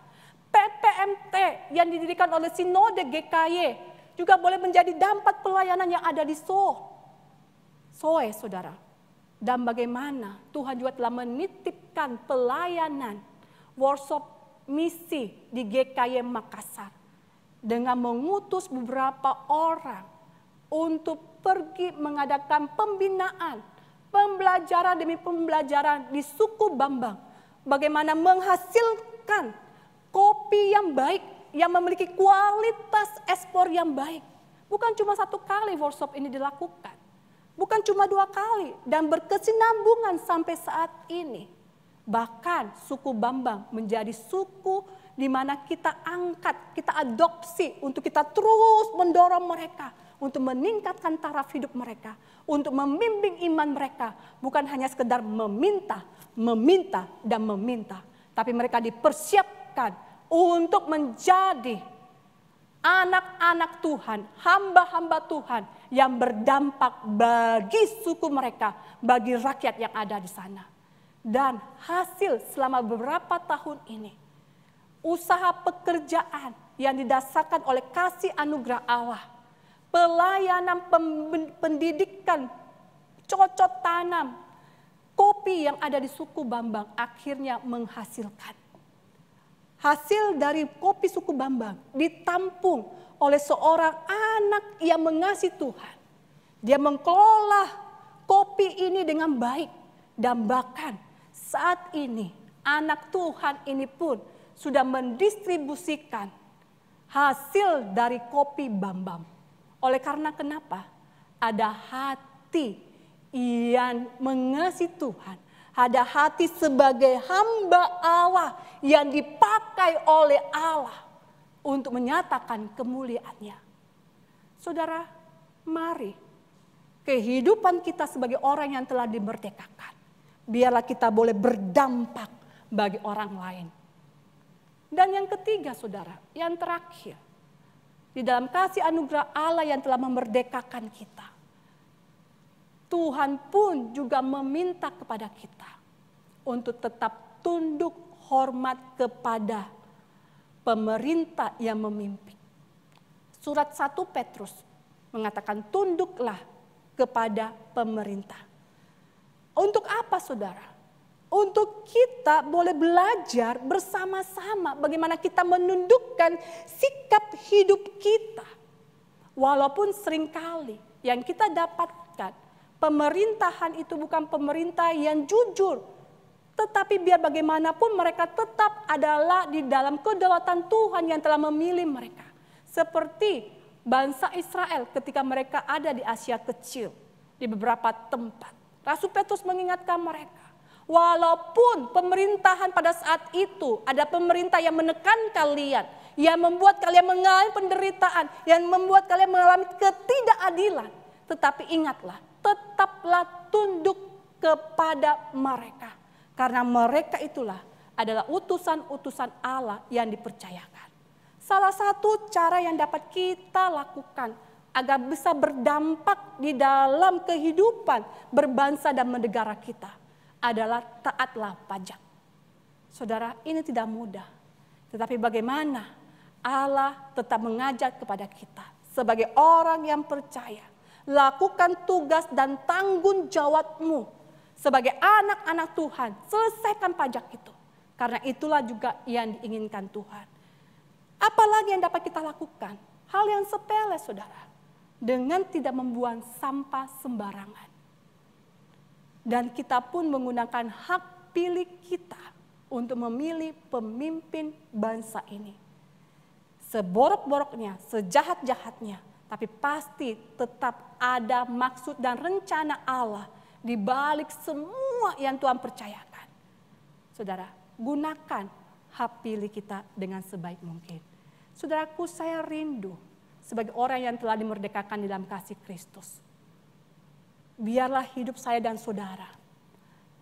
PPMT yang didirikan oleh Sinode GKY juga boleh menjadi dampak pelayanan yang ada di Soe, saudara. Dan bagaimana Tuhan juga telah menitipkan pelayanan workshop misi di GKY Makassar dengan mengutus beberapa orang untuk pergi mengadakan pembinaan, pembelajaran demi pembelajaran di suku Bambang. Bagaimana menghasilkan kopi yang baik, yang memiliki kualitas ekspor yang baik. Bukan cuma 1 kali workshop ini dilakukan. Bukan cuma 2 kali dan berkesinambungan sampai saat ini. Bahkan suku Bambang menjadi suku di mana kita angkat, kita adopsi untuk kita terus mendorong mereka. Untuk meningkatkan taraf hidup mereka. Untuk membimbing iman mereka. Bukan hanya sekedar meminta dan meminta. Tapi mereka dipersiapkan untuk menjadi anak-anak Tuhan, hamba-hamba Tuhan yang berdampak bagi suku mereka, bagi rakyat yang ada di sana. Dan hasil selama beberapa tahun ini, usaha pekerjaan yang didasarkan oleh kasih anugerah Allah, pelayanan pendidikan, cocok tanam, kopi yang ada di suku Bambang akhirnya menghasilkan. Hasil dari kopi suku Bambang ditampung oleh seorang anak yang mengasihi Tuhan. Dia mengelola kopi ini dengan baik dan bahkan saat ini anak Tuhan ini pun sudah mendistribusikan hasil dari kopi Bambang. Oleh karena kenapa? Ada hati yang mengasihi Tuhan. Ada hati sebagai hamba Allah yang dipakai oleh Allah untuk menyatakan kemuliaannya. Saudara, mari kehidupan kita sebagai orang yang telah dimerdekakan. Biarlah kita boleh berdampak bagi orang lain. Dan yang ketiga, saudara, yang terakhir. Di dalam kasih anugerah Allah yang telah memerdekakan kita. Tuhan pun juga meminta kepada kita untuk tetap tunduk hormat kepada pemerintah yang memimpin. Surat 1 Petrus mengatakan tunduklah kepada pemerintah. Untuk apa, saudara? Untuk kita boleh belajar bersama-sama bagaimana kita menundukkan sikap hidup kita. Walaupun seringkali yang kita dapatkan, pemerintahan itu bukan pemerintah yang jujur. Tetapi biar bagaimanapun mereka tetap adalah di dalam kedaulatan Tuhan yang telah memilih mereka. Seperti bangsa Israel ketika mereka ada di Asia Kecil. Di beberapa tempat. Rasul Petrus mengingatkan mereka. Walaupun pemerintahan pada saat itu ada pemerintah yang menekan kalian. Yang membuat kalian mengalami penderitaan. Yang membuat kalian mengalami ketidakadilan. Tetapi ingatlah. Tetaplah tunduk kepada mereka. Karena mereka itulah adalah utusan-utusan Allah yang dipercayakan. Salah satu cara yang dapat kita lakukan agar bisa berdampak di dalam kehidupan berbangsa dan bernegara kita adalah taatlah pajak. Saudara, ini tidak mudah. Tetapi bagaimana Allah tetap mengajak kepada kita sebagai orang yang percaya. Lakukan tugas dan tanggung jawabmu sebagai anak-anak Tuhan. Selesaikan pajak itu. Karena itulah juga yang diinginkan Tuhan. Apalagi yang dapat kita lakukan? Hal yang sepele, saudara. Dengan tidak membuang sampah sembarangan. Dan kita pun menggunakan hak pilih kita untuk memilih pemimpin bangsa ini. Seborok-boroknya, sejahat-jahatnya, tapi pasti tetap ada maksud dan rencana Allah di balik semua yang Tuhan percayakan. Saudara, gunakan hak pilih kita dengan sebaik mungkin. Saudaraku, saya rindu sebagai orang yang telah dimerdekakan di dalam kasih Kristus. Biarlah hidup saya dan saudara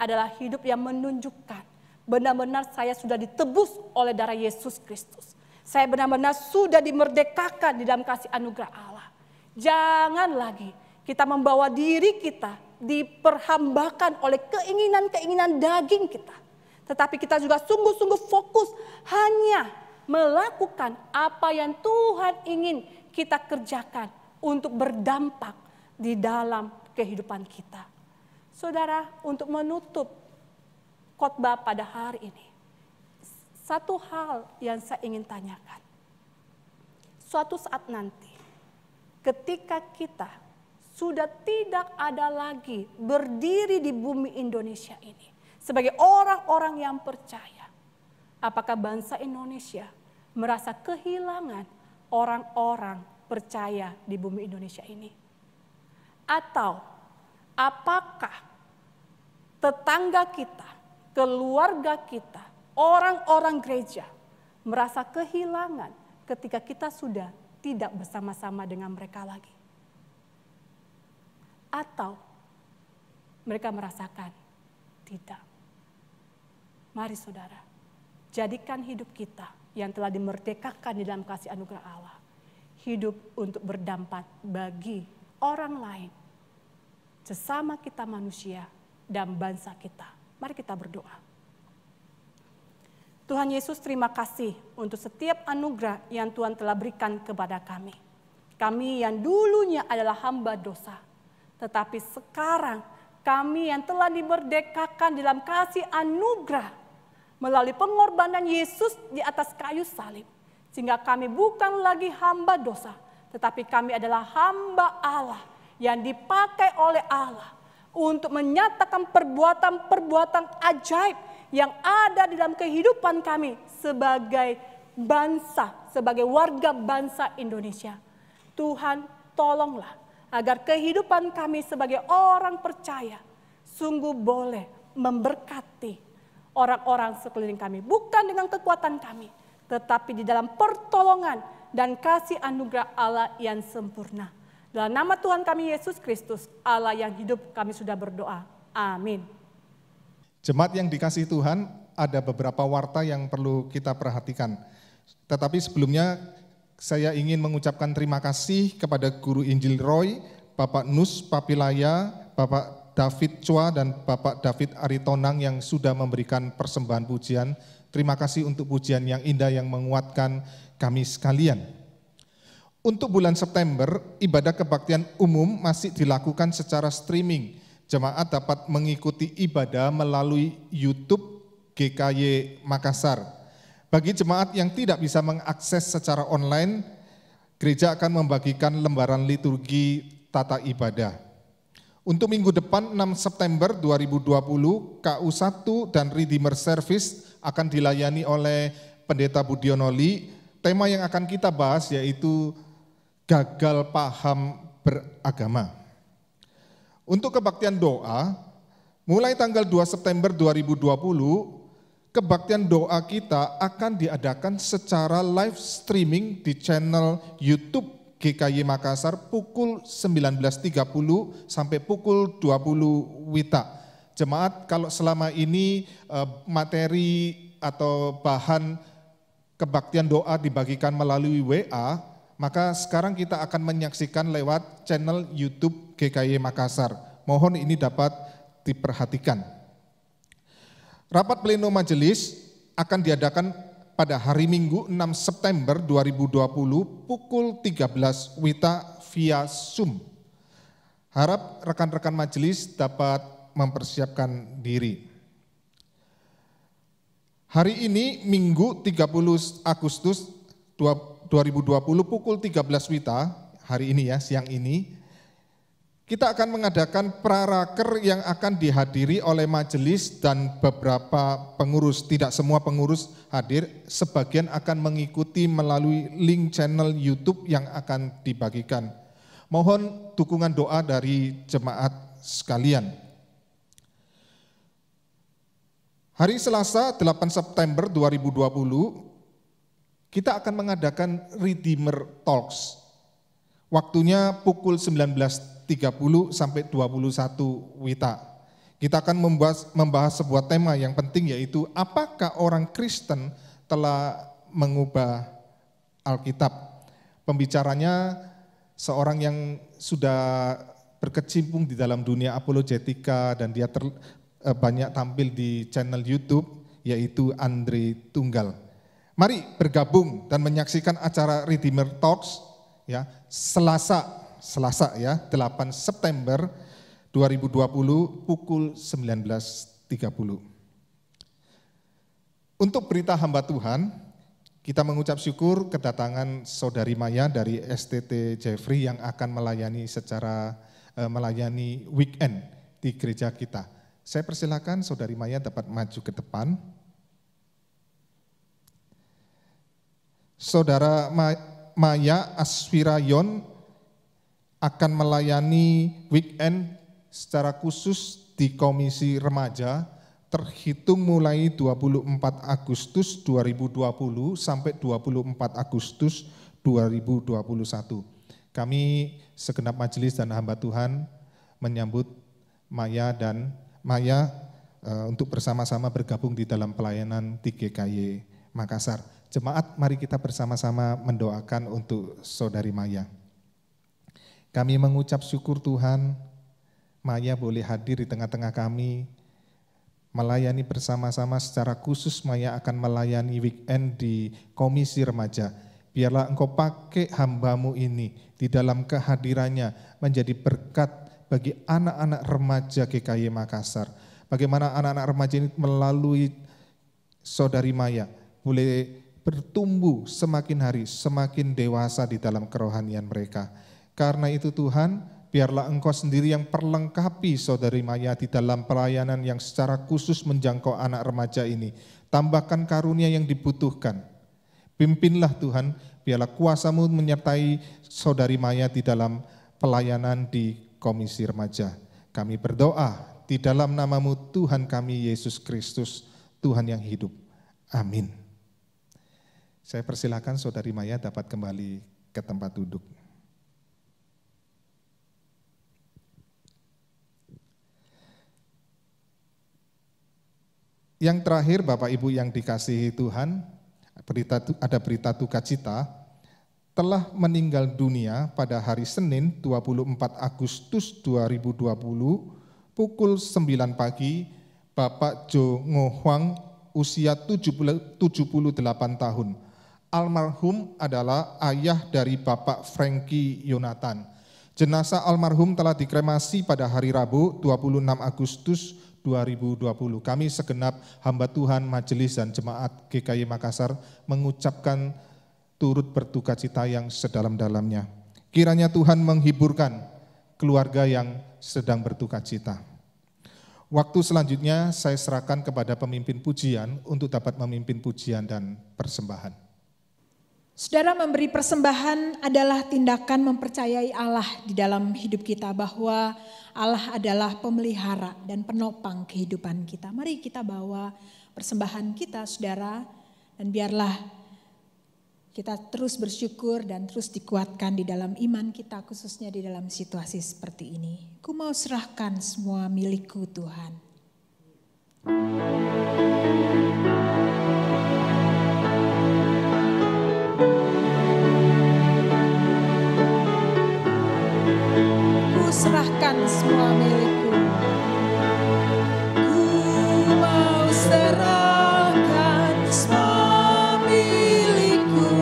adalah hidup yang menunjukkan benar-benar saya sudah ditebus oleh darah Yesus Kristus. Saya benar-benar sudah dimerdekakan di dalam kasih anugerah Allah. Jangan lagi kita membawa diri kita diperhambakan oleh keinginan-keinginan daging kita. Tetapi kita juga sungguh-sungguh fokus hanya melakukan apa yang Tuhan ingin kita kerjakan untuk berdampak di dalam kehidupan kita. Saudara, untuk menutup khotbah pada hari ini, satu hal yang saya ingin tanyakan. Suatu saat nanti, ketika kita sudah tidak ada lagi berdiri di bumi Indonesia ini sebagai orang-orang yang percaya, apakah bangsa Indonesia merasa kehilangan orang-orang percaya di bumi Indonesia ini? Atau apakah tetangga kita, keluarga kita, orang-orang gereja merasa kehilangan ketika kita sudah tidak bersama-sama dengan mereka lagi? Atau mereka merasakan tidak? Mari saudara, jadikan hidup kita yang telah dimerdekakan di dalam kasih anugerah Allah, hidup untuk berdampak bagi orang lain, sesama kita manusia dan bangsa kita. Mari kita berdoa. Tuhan Yesus, terima kasih untuk setiap anugerah yang Tuhan telah berikan kepada kami. Kami yang dulunya adalah hamba dosa, tetapi sekarang kami yang telah dimerdekakan dalam kasih anugerah melalui pengorbanan Yesus di atas kayu salib. Sehingga kami bukan lagi hamba dosa, tetapi kami adalah hamba Allah yang dipakai oleh Allah untuk menyatakan perbuatan-perbuatan ajaib yang ada di dalam kehidupan kami sebagai bangsa, sebagai warga bangsa Indonesia. Tuhan, tolonglah agar kehidupan kami sebagai orang percaya sungguh boleh memberkati orang-orang sekeliling kami. Bukan dengan kekuatan kami, tetapi di dalam pertolongan dan kasih anugerah Allah yang sempurna. Dalam nama Tuhan kami Yesus Kristus, Allah yang hidup, kami sudah berdoa. Amin. Jemaat yang dikasihi Tuhan, ada beberapa warta yang perlu kita perhatikan. Tetapi sebelumnya saya ingin mengucapkan terima kasih kepada Guru Injil Roy, Bapak Nus Papilaya, Bapak David Chua dan Bapak David Aritonang yang sudah memberikan persembahan pujian. Terima kasih untuk pujian yang indah yang menguatkan kami sekalian. Untuk bulan September, ibadah kebaktian umum masih dilakukan secara streaming. Jemaat dapat mengikuti ibadah melalui YouTube GKY Makassar. Bagi jemaat yang tidak bisa mengakses secara online, gereja akan membagikan lembaran liturgi tata ibadah. Untuk minggu depan 6 September 2020, KU1 dan Redeemer Service akan dilayani oleh Pendeta Budionoli. Tema yang akan kita bahas yaitu gagal paham beragama. Untuk kebaktian doa, mulai tanggal 2 September 2020, kebaktian doa kita akan diadakan secara live streaming di channel YouTube GKY Makassar pukul 19.30 sampai pukul 20 WITA. Jemaat, kalau selama ini materi atau bahan kebaktian doa dibagikan melalui WA, maka sekarang kita akan menyaksikan lewat channel YouTube GKY Makassar. Mohon ini dapat diperhatikan. Rapat pleno majelis akan diadakan pada hari Minggu 6 September 2020 pukul 13 WITA via Zoom. Harap rekan-rekan majelis dapat mempersiapkan diri. Hari ini Minggu 30 Agustus 2020 pukul 13 WITA, hari ini ya, siang ini, kita akan mengadakan praraker yang akan dihadiri oleh majelis dan beberapa pengurus. Tidak semua pengurus hadir, sebagian akan mengikuti melalui link channel YouTube yang akan dibagikan. Mohon dukungan doa dari jemaat sekalian. Hari Selasa 8 September 2020, kita akan mengadakan Redeemer Talks. Waktunya pukul 19.30 sampai 21 WITA. Kita akan membahas sebuah tema yang penting, yaitu apakah orang Kristen telah mengubah Alkitab. Pembicaranya seorang yang sudah berkecimpung di dalam dunia apologetika dan dia banyak tampil di channel YouTube, yaitu Andre Tunggal. Mari bergabung dan menyaksikan acara Redeemer Talks ya, Selasa ya, 8 September 2020 pukul 19.30. Untuk berita hamba Tuhan, kita mengucap syukur kedatangan Saudari Maya dari STT Jeffrey yang akan melayani weekend di gereja kita. Saya persilakan Saudari Maya dapat maju ke depan. Saudara Maya Aswirayon akan melayani weekend secara khusus di Komisi Remaja terhitung mulai 24 Agustus 2020 sampai 24 Agustus 2021. Kami segenap majelis dan hamba Tuhan menyambut Maya untuk bersama-sama bergabung di dalam pelayanan di GKY Makassar. Jemaat, mari kita bersama-sama mendoakan untuk Saudari Maya. Kami mengucap syukur Tuhan, Maya boleh hadir di tengah-tengah kami, melayani bersama-sama. Secara khusus Maya akan melayani weekend di Komisi Remaja. Biarlah Engkau pakai hamba-Mu ini di dalam kehadirannya menjadi berkat bagi anak-anak remaja GKY Makassar. Bagaimana anak-anak remaja ini melalui Saudari Maya boleh bertumbuh semakin hari, semakin dewasa di dalam kerohanian mereka. Karena itu Tuhan, biarlah Engkau sendiri yang perlengkapi Saudari Maya di dalam pelayanan yang secara khusus menjangkau anak remaja ini. Tambahkan karunia yang dibutuhkan. Pimpinlah Tuhan, biarlah kuasa-Mu menyertai Saudari Maya di dalam pelayanan di Komisi Remaja. Kami berdoa di dalam nama-Mu Tuhan kami Yesus Kristus, Tuhan yang hidup. Amin. Saya persilakan Saudari Maya dapat kembali ke tempat duduk. Yang terakhir Bapak Ibu yang dikasihi Tuhan, ada berita duka cita, telah meninggal dunia pada hari Senin 24 Agustus 2020 pukul 9 pagi Bapak Jo Ngo Huang usia 78 tahun. Almarhum adalah ayah dari Bapak Frankie Yonatan. Jenazah almarhum telah dikremasi pada hari Rabu 26 Agustus 2020. Kami segenap hamba Tuhan, majelis dan jemaat GKY Makassar mengucapkan turut berduka cita yang sedalam-dalamnya. Kiranya Tuhan menghiburkan keluarga yang sedang berduka cita. Waktu selanjutnya saya serahkan kepada pemimpin pujian untuk dapat memimpin pujian dan persembahan. Saudara, memberi persembahan adalah tindakan mempercayai Allah di dalam hidup kita, bahwa Allah adalah pemelihara dan penopang kehidupan kita. Mari kita bawa persembahan kita, saudara, dan biarlah kita terus bersyukur dan terus dikuatkan di dalam iman kita, khususnya di dalam situasi seperti ini. Ku mau serahkan semua milikku Tuhan. Serahkan semua milikku. Ku mau serahkan semua milikku.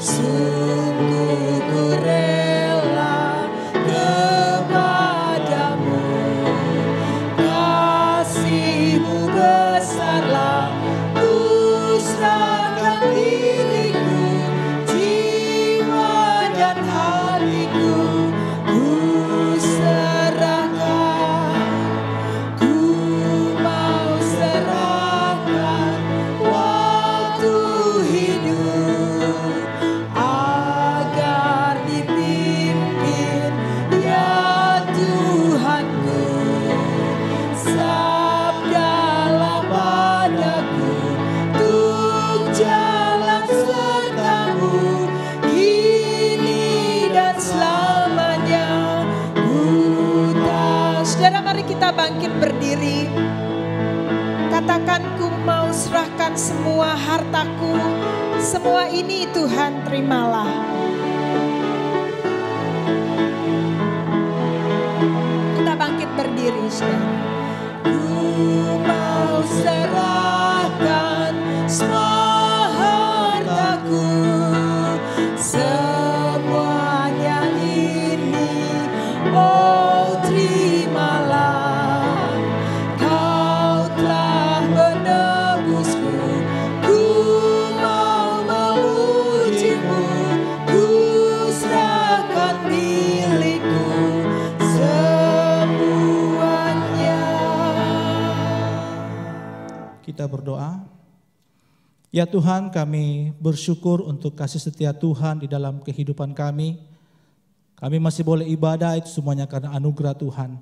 Sungguh ku rela kepadamu. Kasih-Mu besarlah. Ku serahkan diriku serahkan semua hartaku, semua ini Tuhan terimalah. Kita bangkit berdiri, saudara. Ku mau serahkan semua hartaku, semuanya ini, oh terimalah. Kau telah menebusku, ku mau memujimu, ku serahkan milikku semuanya. Kita berdoa. Ya Tuhan, kami bersyukur untuk kasih setia Tuhan di dalam kehidupan kami. Kami masih boleh ibadah, itu semuanya karena anugerah Tuhan.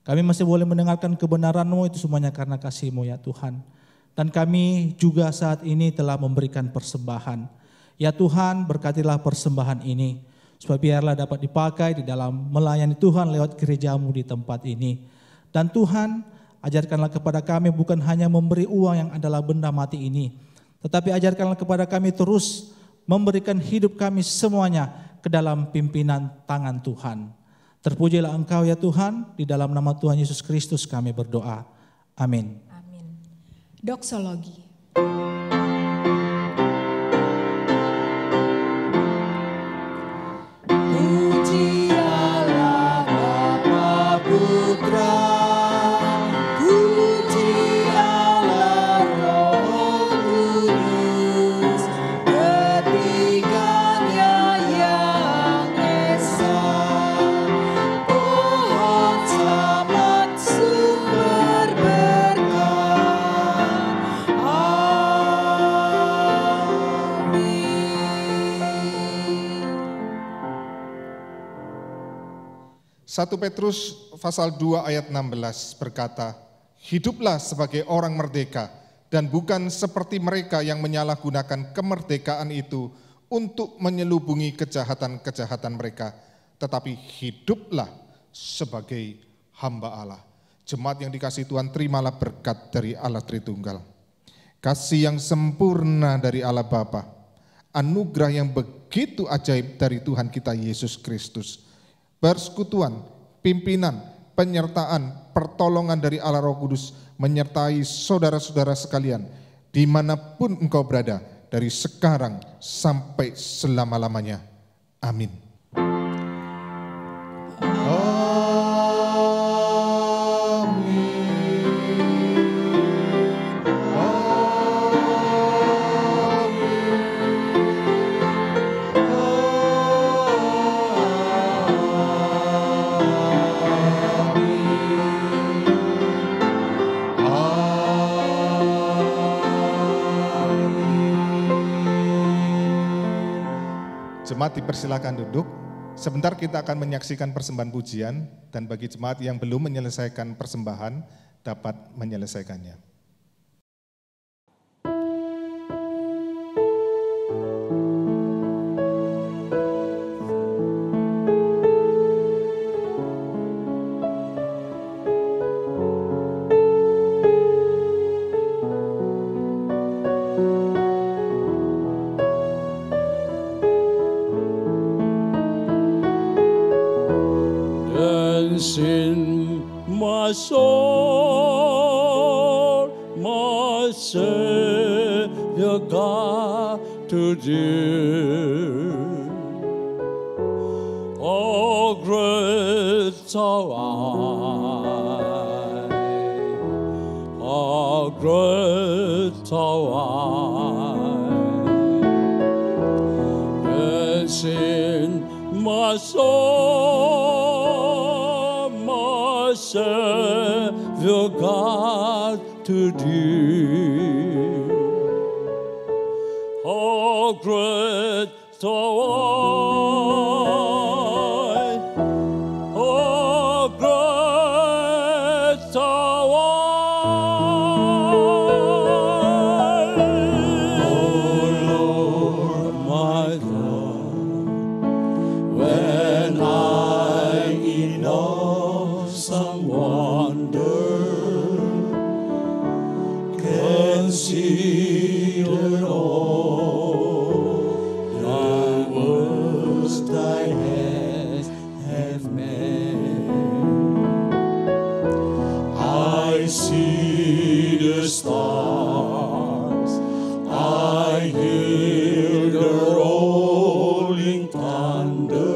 Kami masih boleh mendengarkan kebenaran-Mu, itu semuanya karena kasih-Mu ya Tuhan. Dan kami juga saat ini telah memberikan persembahan. Ya Tuhan, berkatilah persembahan ini, supaya biarlah dapat dipakai di dalam melayani Tuhan lewat gereja-Mu di tempat ini. Dan Tuhan, ajarkanlah kepada kami bukan hanya memberi uang yang adalah benda mati ini, tetapi ajarkanlah kepada kami terus memberikan hidup kami semuanya ke dalam pimpinan tangan Tuhan. Terpujilah Engkau ya Tuhan, di dalam nama Tuhan Yesus Kristus kami berdoa. Amin. Amin. Doksologi. Puji Allah Bapa Putra, puji Allah Roh Kudus, ketiganya yang esa, pohon selamat sumber berkah. Amin. 1 Petrus pasal 2 ayat 16 berkata, hiduplah sebagai orang merdeka dan bukan seperti mereka yang menyalahgunakan kemerdekaan itu untuk menyelubungi kejahatan-kejahatan mereka, tetapi hiduplah sebagai hamba Allah. Jemaat yang dikasihi Tuhan, terimalah berkat dari Allah Tritunggal. Kasih yang sempurna dari Allah Bapa, anugerah yang begitu ajaib dari Tuhan kita Yesus Kristus, persekutuan, pimpinan, penyertaan, pertolongan dari Allah Roh Kudus menyertai saudara-saudara sekalian dimanapun engkau berada dari sekarang sampai selama-lamanya. Amin. Jemaat dipersilakan duduk. Sebentar kita akan menyaksikan persembahan pujian, dan bagi jemaat yang belum menyelesaikan persembahan dapat menyelesaikannya. Dance in my soul, my Savior God to thee. Oh, great thou art, oh, great thou art. Dance in my soul, my Savior God to thee. Oh, great thou art, oh, great thou art. Oh, Lord, my God, when I in awesome wonder can see consider all the works thy hands have made. I see the stars, I hear the rolling thunder.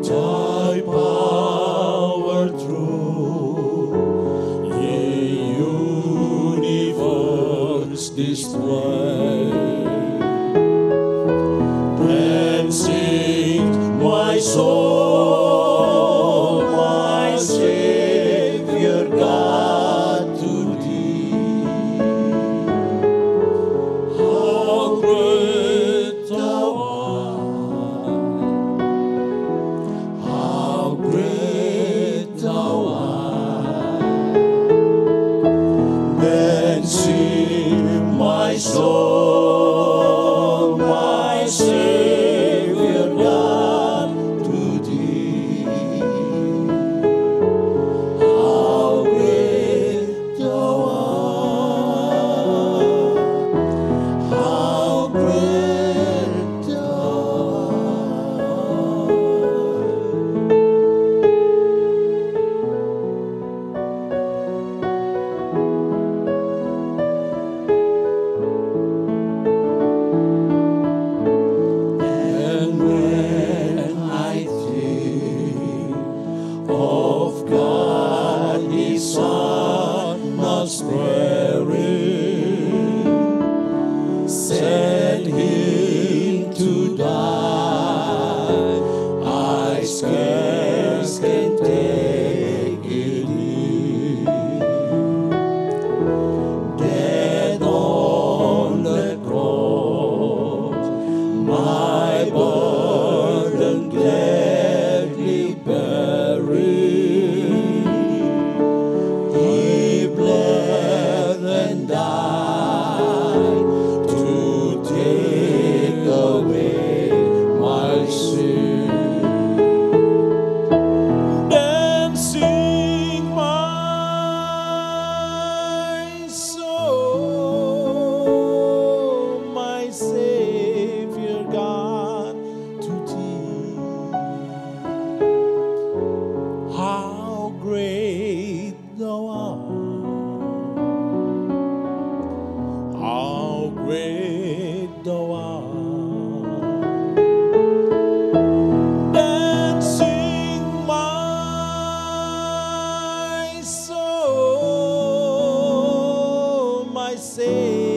Thy power through the universe display. Then sing my soul, my Savior God, to thee. How great thou art, how great thou art. Then sing my soul, my Savior God, to thee. How great thou art, how great thou And when I think of God, His Son, not sparing, sent Him to die, I scarce can take it in. Dead on the cross, my burden gladly bearing, He bled and died to take away my sin. Then sing my soul, my Savior God, to thee. How great thou art, how great thou art. Then sing my soul, my Savior